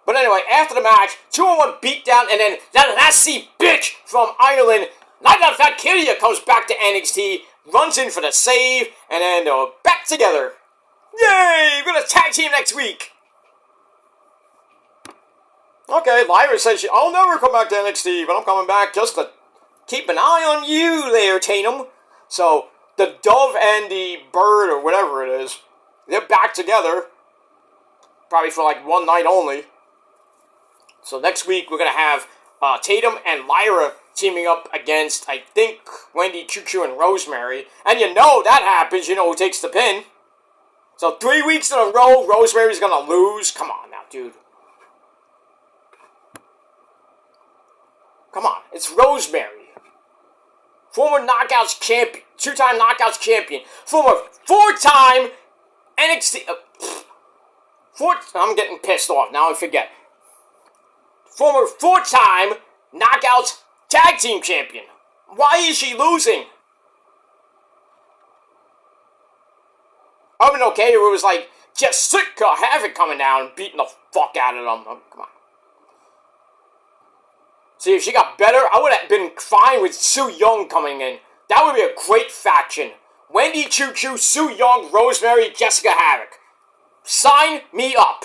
But anyway, after the match, 2-on-1 beatdown, and then that lassie bitch from Ireland, Nyla Valkyria, comes back to NXT, runs in for the save, and then they're back together. Yay! We're gonna tag team next week. Okay, Lyra says I'll never come back to NXT, but I'm coming back just to keep an eye on you there, Tatum. So, the dove and the bird, or whatever it is, they're back together. Probably for like one night only. So next week, we're going to have Tatum and Lyra teaming up against, I think, Wendy Choo Choo and Rosemary. And you know that happens, who takes the pin. So 3 weeks in a row, Rosemary's going to lose. Come on now, dude. Come on, it's Rosemary. Former Knockouts champion, 2-time Knockouts champion, former 4-time NXT, I'm getting pissed off, now I forget. Former 4-time Knockouts tag team champion. Why is she losing? I would have been okay if it was like Jessica Havoc coming down and beating the fuck out of them. Oh, come on. See, if she got better, I would have been fine with Su Yung coming in. That would be a great faction. Wendy Choo Choo, Su Yung, Rosemary, Jessica Havoc. Sign me up.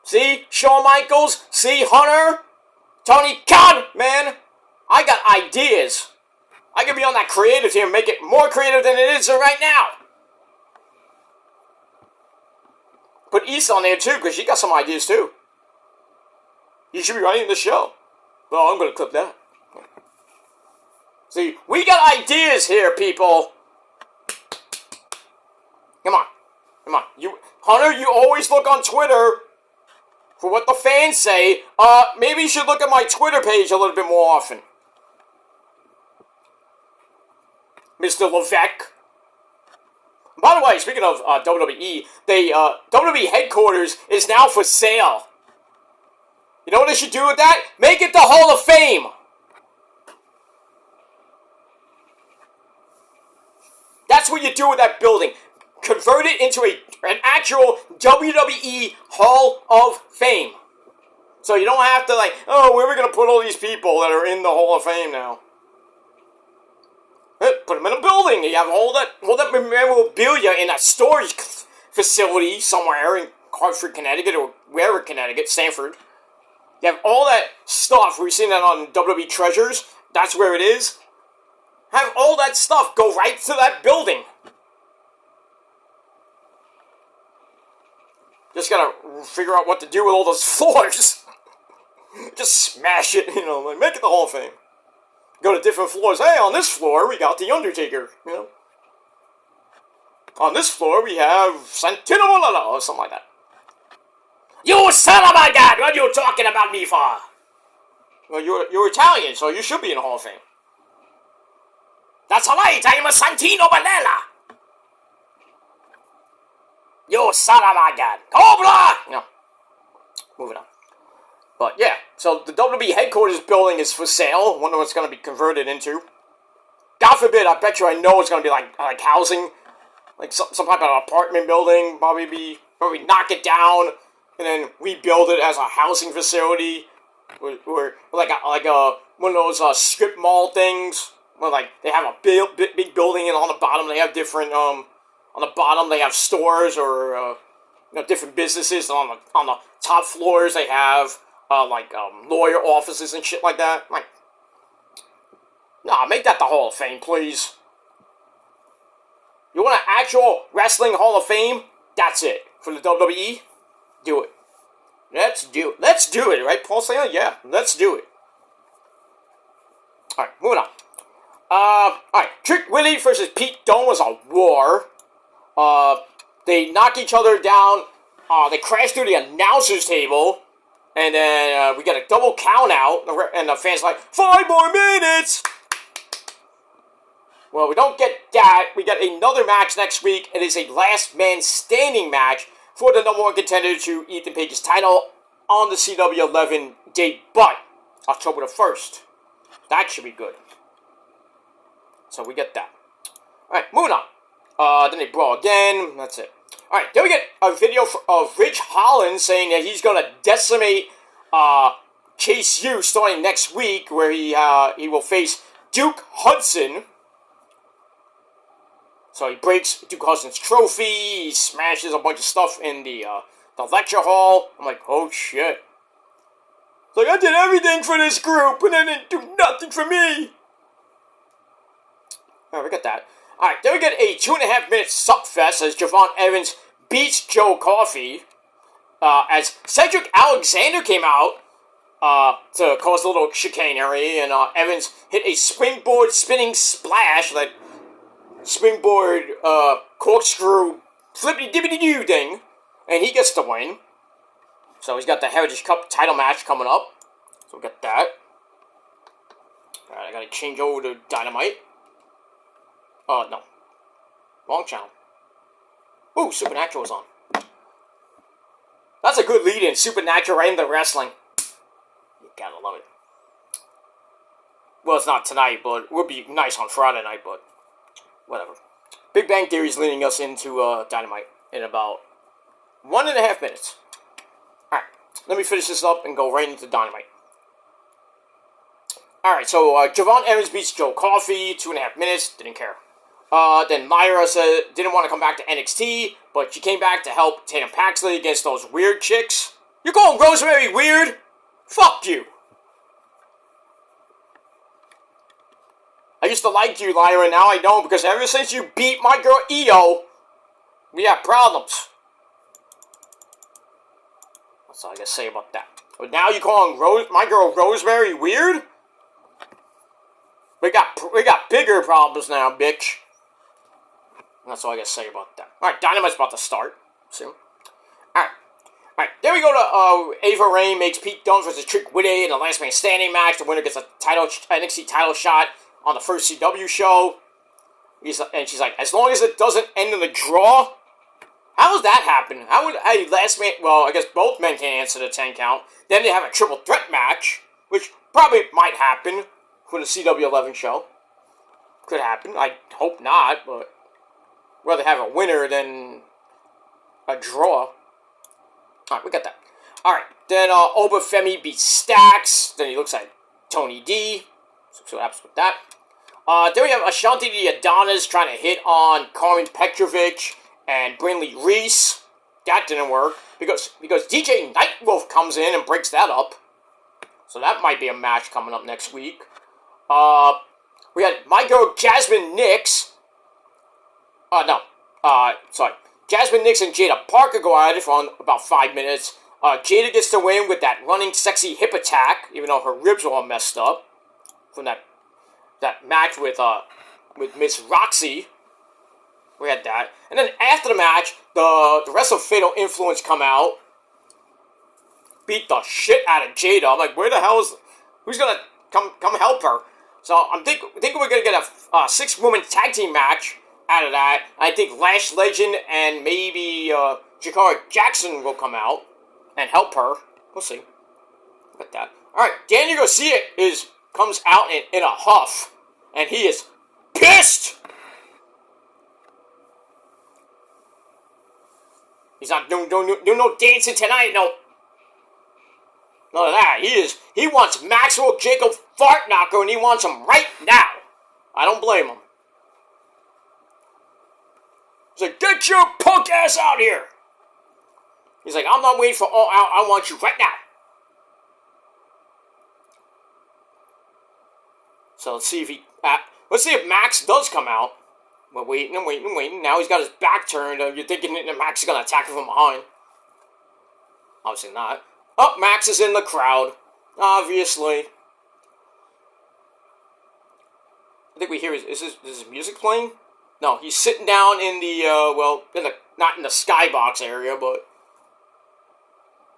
See, Shawn Michaels, see, Hunter, Tony Khan, man. I got ideas. I could be on that creative team and make it more creative than it is right now. Put Issa on there too, because she got some ideas too. You should be writing the show. Well, I'm going to clip that. See, we got ideas here, people. Come on. Come on. Hunter, you always look on Twitter for what the fans say. Maybe you should look at my Twitter page a little bit more often. Mr. Levesque. By the way, speaking of WWE, WWE headquarters is now for sale. You know what they should do with that? Make it the Hall of Fame. That's what you do with that building. Convert it into an actual WWE Hall of Fame. So you don't have to where are we going to put all these people that are in the Hall of Fame now? Put them in a building. You have all that memorabilia in a storage facility somewhere in Hartford, Connecticut, or wherever Connecticut, Stamford. You have all that stuff. We've seen that on WWE Treasures. That's where it is. Have all that stuff go right to that building. Just gotta figure out what to do with all those floors. Just smash it, like make it the Hall of Fame. Go to different floors. Hey, on this floor we got The Undertaker, On this floor we have Santino Marella, or something like that. You son of a god! What are you talking about me for? Well, you're Italian, so you should be in the Hall of Fame. That's right, I'm a Santino Marella. You son of a god. Cobra! Moving on. But yeah, so the WWE headquarters building is for sale. Wonder what it's going to be converted into. God forbid, I bet you I know it's going to be like housing. Like some type of apartment building. Probably knock it down and then rebuild it as a housing facility. Or like one of those strip mall things. Where like they have a big building and on the bottom they have different, on the bottom they have stores or different businesses. And on the top floors they have lawyer offices and shit like that. Like, nah, make that the Hall of Fame, please. You want an actual wrestling Hall of Fame? That's it. For the WWE? Do it. Let's do it, right, Paul Stanley? Yeah, let's do it. Alright, moving on. Alright, Trick Willie versus Pete Dunne was a war. They knock each other down. They crash through the announcer's table. And then we get a double count out. And the fans are like, 5 more minutes! Well, we don't get that. We get another match next week. It is a last man standing match for the number one contender to Ethan Page's title on the CW11 debut, October the 1st. That should be good. So we get that. Alright, moving on. Then they brawl again. That's it. Alright, then we get a video of Ridge Holland saying that he's going to decimate Chase U starting next week, where he will face Duke Hudson. So he breaks Duke Hudson's trophy, he smashes a bunch of stuff in the lecture hall. I'm like, oh shit. It's like, I did everything for this group, and they didn't do nothing for me. Alright, we got that. Alright, then we get a 2.5 minute suck fest as Javon Evans beats Joe Coffey. As Cedric Alexander came out to cause a little chicanery, and Evans hit a springboard spinning splash, like springboard corkscrew flippity-dippity-doo thing, and he gets the win. So he's got the Heritage Cup title match coming up. So we got that. Alright, I gotta change over to Dynamite. No. Wrong channel. Ooh, Supernatural's on. That's a good lead-in. Supernatural right into wrestling. You gotta love it. Well, it's not tonight, but it would be nice on Friday night, but whatever. Big Bang Theory's leading us into Dynamite in about 1.5 minutes. Alright, let me finish this up and go right into Dynamite. Alright, so Javon Evans beats Joe Coffey, 2.5 minutes, didn't care. Then Myra said didn't want to come back to NXT, but she came back to help Tatum Paxley against those weird chicks. You're calling Rosemary weird? Fuck you. I used to like you, Lyra, now I don't, because ever since you beat my girl Io, we have problems. That's all I gotta say about that. But now you calling my girl Rosemary weird? We got bigger problems now, bitch. That's all I gotta say about that. Alright, Dynamite's about to start soon. Alright, then we go to Ava Raine makes Pete Dunne versus Trick Willie in a last man standing match. The winner gets a NXT title shot on the first CW show. And she's like, as long as it doesn't end in a draw. How does that happen? How would a last man... Well, I guess both men can answer the 10 count. Then they have a triple threat match, which probably might happen for the CW11 show. Could happen. I hope not, but... rather have a winner than a draw. Alright, we got that. Alright, then Oba Femi beats Stax. Then he looks at Tony D. So see what happens with that. Then we have Ashanti the Adonis trying to hit on Carmen Petrovic and Brindley Reese. That didn't work. Because DJ Nightwolf comes in and breaks that up. So that might be a match coming up next week. We had my girl Jasmine Nix. Sorry. Jasmine Nix and Jada Parker go at it for about 5 minutes. Jada gets the win with that running sexy hip attack, even though her ribs are all messed up from that match with Miss Roxy. We had that. And then after the match, the rest of Fatal Influence come out, beat the shit out of Jada. I'm like, where the hell is... Who's going to come help her? So I'm thinking we're going to get a 6-woman tag team match out of that. I think Lash Legend and maybe Jakara Jackson will come out and help her. We'll see. Look at that. Alright, Daniel Garcia comes out in a huff. And he is pissed! He's not doing no dancing tonight, no. None of that. He wants Maxwell Jacob Fartknocker, and he wants him right now. I don't blame him. He's like, get your punk ass out here. He's like, I'm not waiting for All Out. I want you right now. So let's see if Max does come out. We're waiting. Now he's got his back turned. You're thinking that Max is going to attack him from behind. Obviously not. Oh, Max is in the crowd. Obviously. I think we hear is his music playing? No, he's sitting down in the, not in the skybox area, but,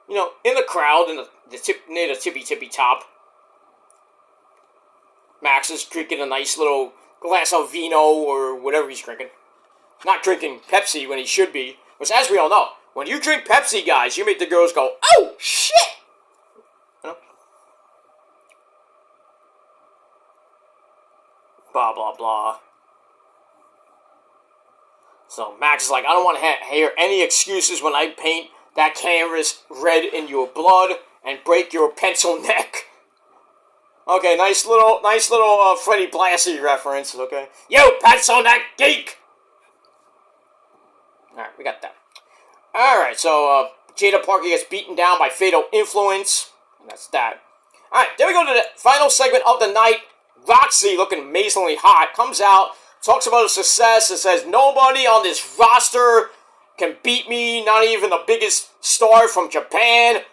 in the crowd, near the tippy top. Max is drinking a nice little glass of vino or whatever he's drinking. Not drinking Pepsi when he should be. Which, as we all know, when you drink Pepsi, guys, you make the girls go, oh, shit! Blah, blah, blah. So Max is like, I don't want to hear any excuses when I paint that canvas red in your blood and break your pencil neck. Okay, nice little Freddie Blassie reference, okay? You pencil neck geek! Alright, we got that. Alright, so Jada Parker gets beaten down by Fatal Influence. And that's that. Alright, then we go to the final segment of the night. Roxy, looking amazingly hot, comes out, talks about her success, and says, nobody on this roster can beat me, not even the biggest star from Japan,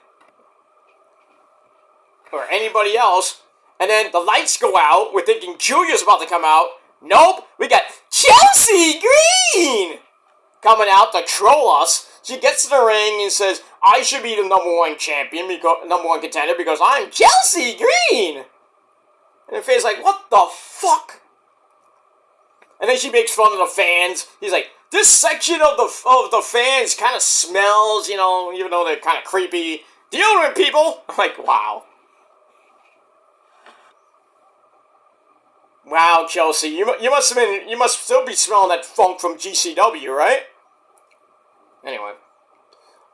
or anybody else. And then the lights go out, we're thinking Julia's about to come out. Nope, we got Chelsea Green coming out to troll us. She gets to the ring and says, I should be the number one contender because I'm Chelsea Green. And Faye's like, what the fuck? And then she makes fun of the fans. He's like, this section of the fans kind of smells, even though they're kind of creepy. Deodorant, people! I'm like, wow. Wow, Chelsea, you must still be smelling that funk from GCW, right? Anyway.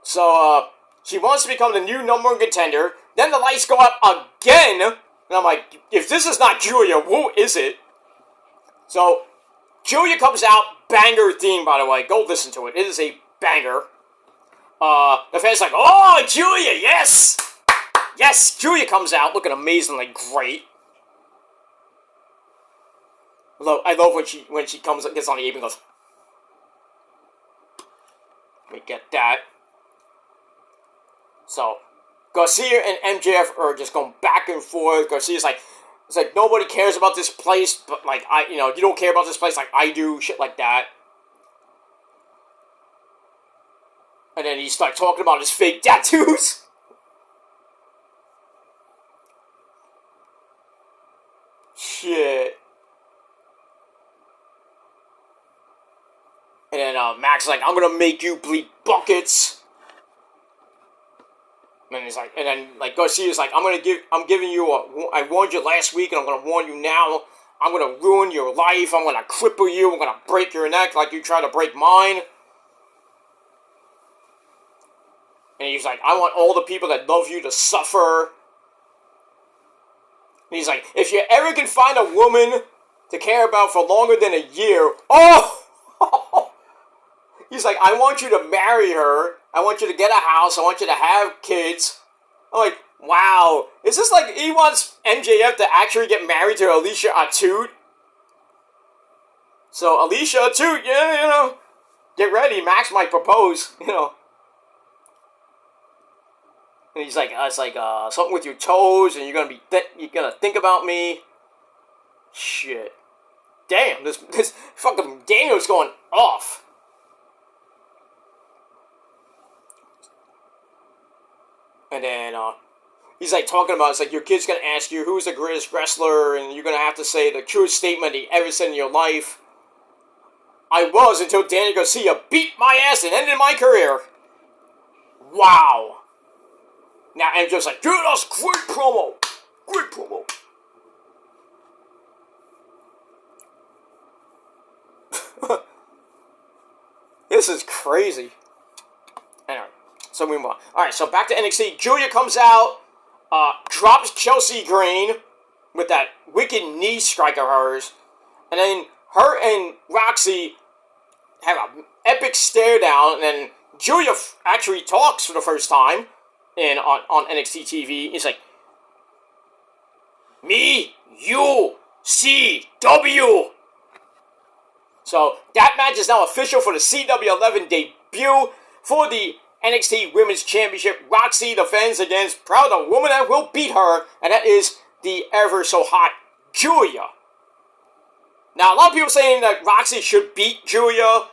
So, she wants to become the new number one contender. Then the lights go up again. And I'm like, if this is not Julia, who is it? So, Julia comes out, banger theme, by the way. Go listen to it. It is a banger. The fans like, oh, Julia, yes! Yes, Julia comes out looking amazingly great. I love when she gets on the apron and goes, we get that. So, Garcia and MJF are just going back and forth. Garcia's like, it's like, nobody cares about this place, but like, you don't care about this place like I do, shit like that. And then he starts talking about his fake tattoos. Shit. And then Max is like, I'm gonna make you bleed buckets. And he's like, and then Garcia's like, I'm giving you I warned you last week, and I'm gonna warn you now. I'm gonna ruin your life. I'm gonna cripple you. I'm gonna break your neck like you tried to break mine. And he's like, I want all the people that love you to suffer. And he's like, if you ever can find a woman to care about for longer than a year, oh! He's like, I want you to marry her. I want you to get a house. I want you to have kids. I'm like, wow. Is this like he wants MJF to actually get married to Alicia Atout? So, Alicia Atout, yeah, get ready. Max might propose, And he's like, it's like something with your toes, and you're gonna think about me. Shit. Damn, this fucking Daniel's going off. And then he's like talking about, it's like your kid's gonna ask you who's the greatest wrestler, and you're gonna have to say the truest statement you ever said in your life. I was until Daniel Garcia beat my ass and ended my career. Wow. Now I'm just like, dude, that's great promo. Great promo. This is crazy. Anyway, so we move on. Alright, so back to NXT. Julia comes out, drops Chelsea Green with that wicked knee strike of hers, and then her and Roxy have an epic stare down, and then Julia actually talks for the first time on NXT TV. He's like, me, you, CW. So that match is now official for the CW11 debut for the NXT Women's Championship. Roxy defends against Proud, the woman that will beat her, and that is the ever so hot Julia. Now, a lot of people saying that Roxy should beat Julia.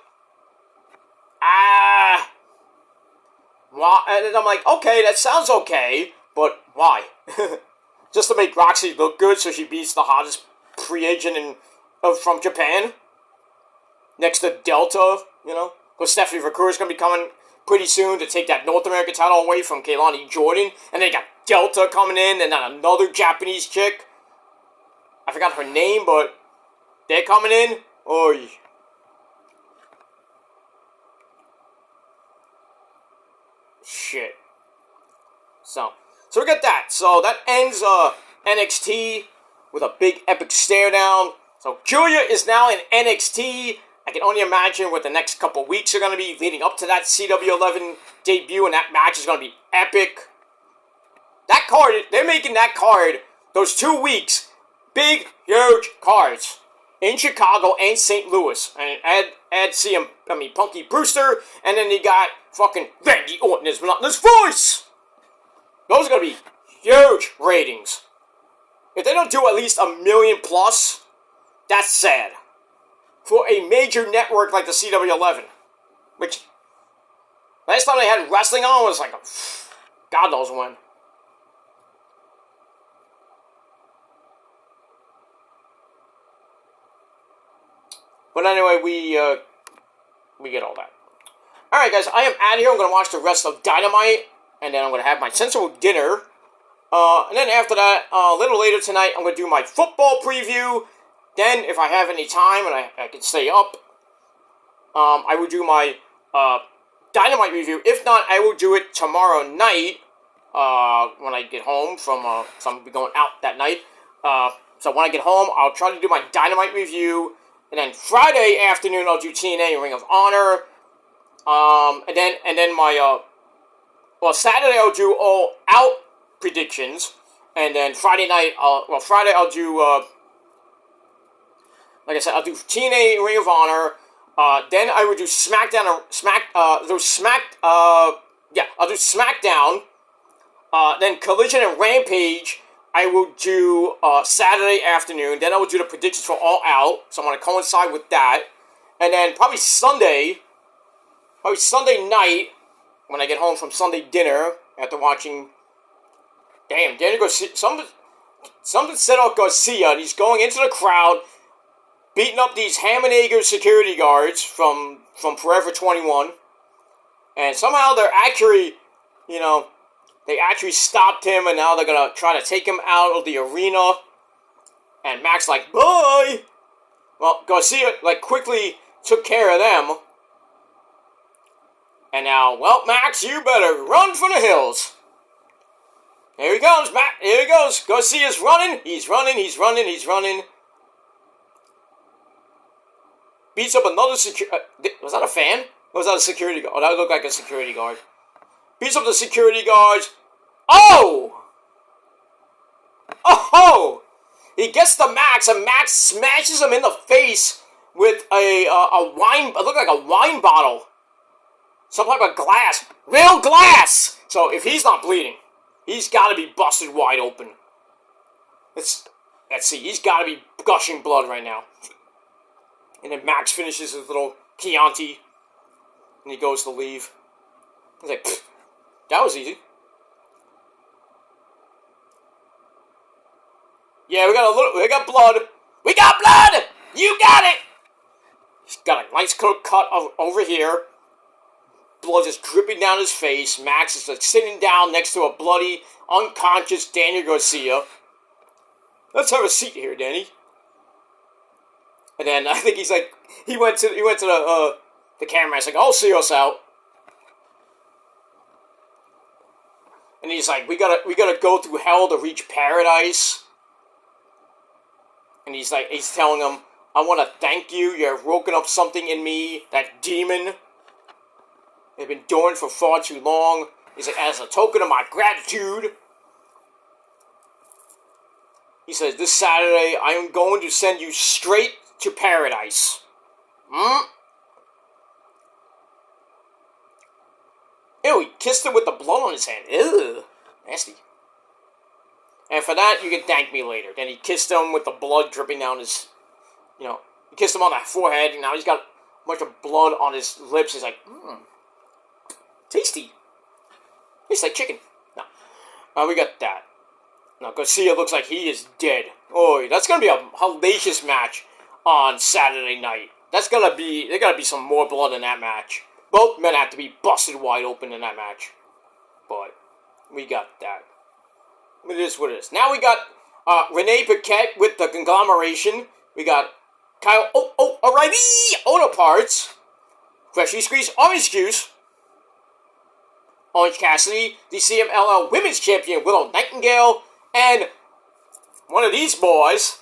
Well, and I'm like, okay, that sounds okay, but why? Just to make Roxy look good so she beats the hottest free agent from Japan? Next to Delta, you know? Because Stephanie Vaquer is going to be coming pretty soon to take that North American title away from Kaylani Jordan. And then you got Delta coming in, and then another Japanese chick. I forgot her name, but they're coming in. Oy. Shit. So we got that. So that ends NXT with a big epic stare down. So Julia is now in NXT. I can only imagine what the next couple weeks are going to be leading up to that CW11 debut, and that match is going to be epic. That card, they're making that card, those 2 weeks, big, huge cards in Chicago and St. Louis. And add Punky Brewster, and then you got fucking Randy Orton, his monotonous voice. Those are going to be huge ratings. If they don't do at least 1 million plus, that's sad. For a major network like the CW11. Which, last time they had wrestling on was like, God knows when. But anyway, we get all that. Alright guys, I am out of here. I'm going to watch the rest of Dynamite. And then I'm going to have my sensible dinner. And then after that, a little later tonight, I'm going to do my football preview. Then, if I have any time and I can stay up, I will do my Dynamite review. If not, I will do it tomorrow night when I get home from, so I'm going to be going out that night. So when I get home, I'll try to do my Dynamite review. And then Friday afternoon, I'll do TNA and Ring of Honor. And then my, Saturday I'll do all out predictions. And then Friday night, Friday I'll do, like I said, I'll do TNA and Ring of Honor. Then I would do SmackDown, I'll do SmackDown. Then Collision and Rampage, I will do Saturday afternoon. Then I will do the predictions for All Out. So I'm going to coincide with that. And then probably Sunday night, when I get home from Sunday dinner, after watching, damn, Daniel Garcia, something set off Garcia, and he's going into the crowd, beating up these Hammernager security guards from Forever 21. And somehow they're actually, they actually stopped him, and now they're going to try to take him out of the arena. And Mac's like, bye! Well, Garcia, quickly took care of them. And now, well, Max, you better run for the hills. Here he goes, Max. Here he goes. Garcia's running. He's running. Beats up another security... was that a fan? Or was that a security guard? Oh, that looked like a security guard. Beats up the security guards. Oh! Oh! He gets the Max, and Max smashes him in the face with a wine... It looked like a wine bottle. Some type of glass. Real glass! So, if he's not bleeding, He's got to be busted wide open. Let's see. He's got to be gushing blood right now. And then Max finishes his little Chianti. And he goes to leave. He's like, that was easy. Yeah, we got blood. We got blood! You got it! He's got a nice cut over here. Blood is dripping down his face. Max is like sitting down next to a bloody, unconscious Daniel Garcia. Let's have a seat here, Danny. And then I think he's like, he went to the camera. He's like, I'll see us out. And he's like, we gotta go through hell to reach paradise. And he's telling him, I want to thank you. You've woken up something in me, that demon. They've been dormant for far too long. He's like, as a token of my gratitude. He says, this Saturday, I am going to send you straight to paradise. Ew, he kissed him with the blood on his hand. Ew, nasty. And for that, you can thank me later. Then he kissed him with the blood dripping down his, he kissed him on the forehead, and now he's got a bunch of blood on his lips. He's like, tasty. Tastes like chicken. No, we got that. Now, Garcia looks like he is dead. Oh, that's going to be a hellacious match on Saturday night. There got to be some more blood in that match. Both men have to be busted wide open in that match. But we got that. It is what it is. Now we got Renee Paquette with the conglomeration. We got Kyle O'Reilly, Auto Parts, Freshly Squeezed Orange Juice, Orange Cassidy, the CMLL Women's Champion Willow Nightingale, and one of these boys,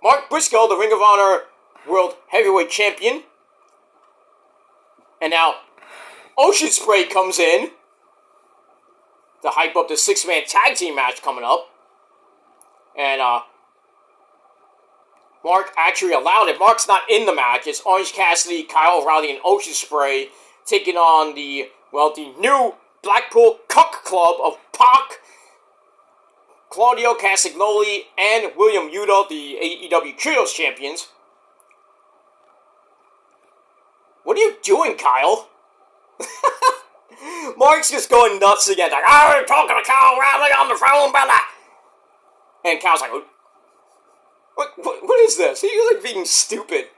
Mark Briscoe, the Ring of Honor World Heavyweight Champion. And now Ocean Spray comes in to hype up the 6-man tag team match coming up. And Mark actually allowed it. Mark's not in the match. It's Orange Cassidy, Kyle O'Reilly, and Ocean Spray taking on the new Blackpool Cuck Club of Pac, Claudio Castagnoli, and William Yuta, the AEW Trios champions. What are you doing, Kyle? Mark's just going nuts again. Like, I'm talking to Kyle O'Reilly on the phone, brother. And Kyle's like, what is this? He's like being stupid.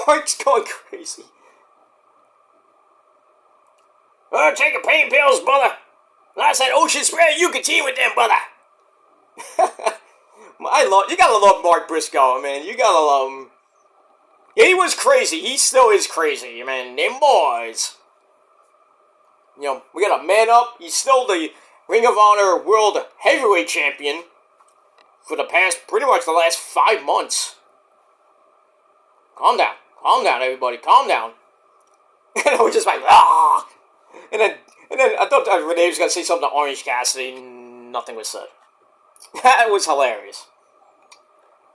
Mark's going crazy. Take your pain pills, brother. I said Ocean Spray, you can team with them, brother. You gotta love Mark Briscoe, man. You gotta love him. Yeah, he was crazy. He still is crazy, man. Them boys. We got a man up. He's still the Ring of Honor World Heavyweight Champion for the past, pretty much the last 5 months. Calm down, everybody. Calm down. And I was just like, ah. And then I thought Renee was gonna say something to Orange Cassidy. Nothing was said. That was hilarious.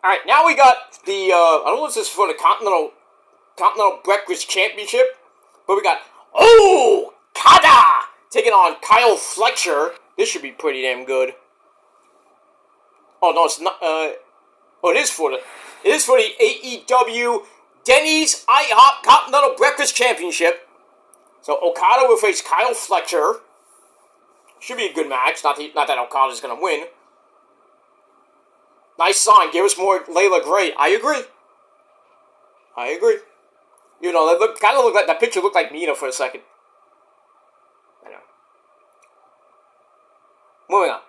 Alright, now we got the, I don't know if this is for the Continental Breakfast Championship, but we got Okada taking on Kyle Fletcher. This should be pretty damn good. Oh, no, it's not, it is for the AEW Denny's IHOP Continental Breakfast Championship. So Okada will face Kyle Fletcher. Should be a good match, not that Okada's gonna win. Nice sign. Give us more Layla Gray. I agree. That picture looked like Nina for a second. I know. Moving on.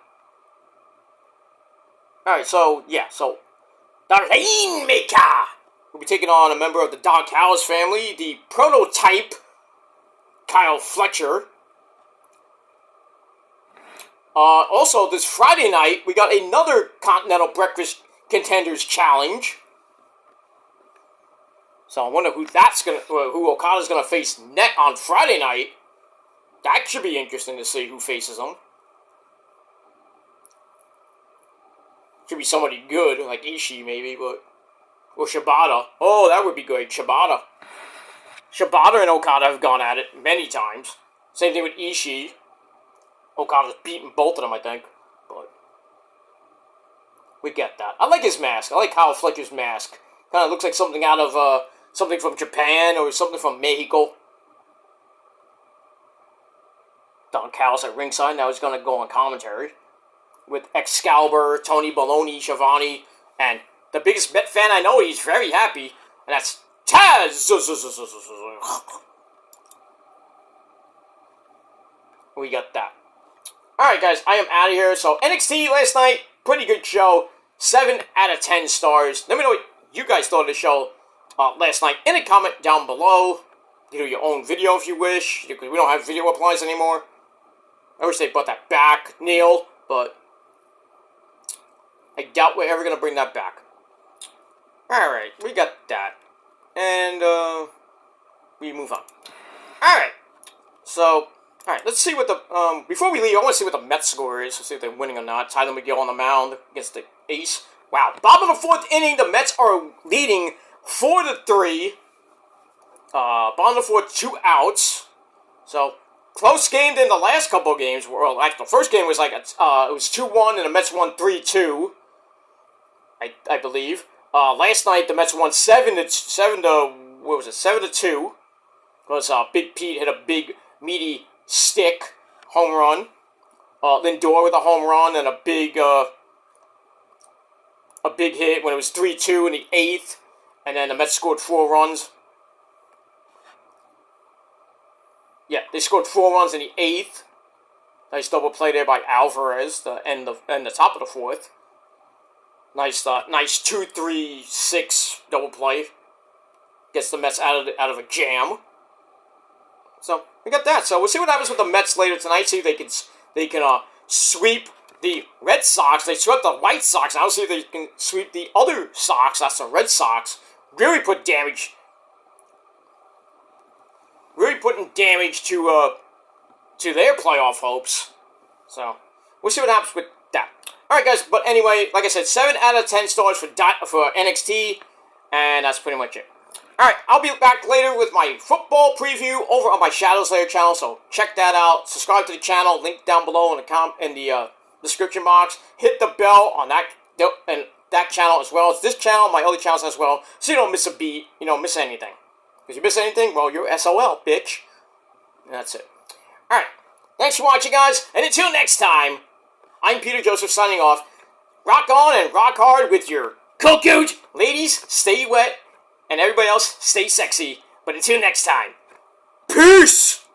Alright, so the Rainmaker will be taking on a member of the Dog Callis family, the prototype Kyle Fletcher. Also, this Friday night, we got another Continental Breakfast Contenders Challenge. So I wonder who Okada's gonna face next on Friday night. That should be interesting to see who faces him. Should be somebody good, like Ishii maybe, or Shibata. Oh, that would be great, Shibata. Shibata and Okada have gone at it many times. Same thing with Ishii. Okada's beaten both of them, I think. But we get that. I like his mask. I like Kyle Fletcher's mask. Kind of looks like something out of something from Japan or something from Mexico. Don Callis at ringside. Now he's going to go on commentary with Excalibur, Tony Baloney, Schiavone, and the biggest Met fan I know. He's very happy, and that's Taz. We got that. Alright, guys, I am out of here. So, NXT last night, pretty good show. 7 out of 10 stars. Let me know what you guys thought of the show last night in a comment down below. You do your own video if you wish, because we don't have video replies anymore. I wish they brought that back, Neil, but I doubt we're ever going to bring that back. Alright, we got that. And, we move on. Alright, so, alright, let's see what the, before we leave, I want to see what the Mets score is. Let's see if they're winning or not. Tyler McGill on the mound against the Ace. Wow, bottom of the 4th inning, the Mets are leading 4-3. Bottom of the 4th, 2 outs. So, close game than the last couple of games. Well, like, the first game was like, it was 2-1 and the Mets won 3-2. I believe. Last night, the Mets won 7-2. Because, Big Pete hit a big, meaty stick home run. Lindor with a home run and a big hit when it was 3-2 in the 8th. And then the Mets scored 4 runs. Yeah, they scored 4 runs in the 8th. Nice double play there by Alvarez, the top of the 4th. Nice 2-3-6 double play. Gets the Mets out of a jam. So we got that. So we'll see what happens with the Mets later tonight. See if they can sweep the Red Sox. They swept the White Sox. Now see if they can sweep the other Sox. That's the Red Sox. Really putting damage to their playoff hopes. So we'll see what happens with that. Alright, guys, but anyway, like I said, 7 out of 10 stars for NXT, and that's pretty much it. Alright, I'll be back later with my football preview over on my Shadow Slayer channel, so check that out. Subscribe to the channel, link down below in the description box. Hit the bell on that channel as well as this channel, my other channels as well, so you don't miss a beat, miss anything. If you miss anything, well, you're SOL, bitch. And that's it. Alright, thanks for watching, guys, and until next time, I'm Peter Joseph signing off. Rock on and rock hard with your coat. Ladies, stay wet, and everybody else, stay sexy. But until next time, peace!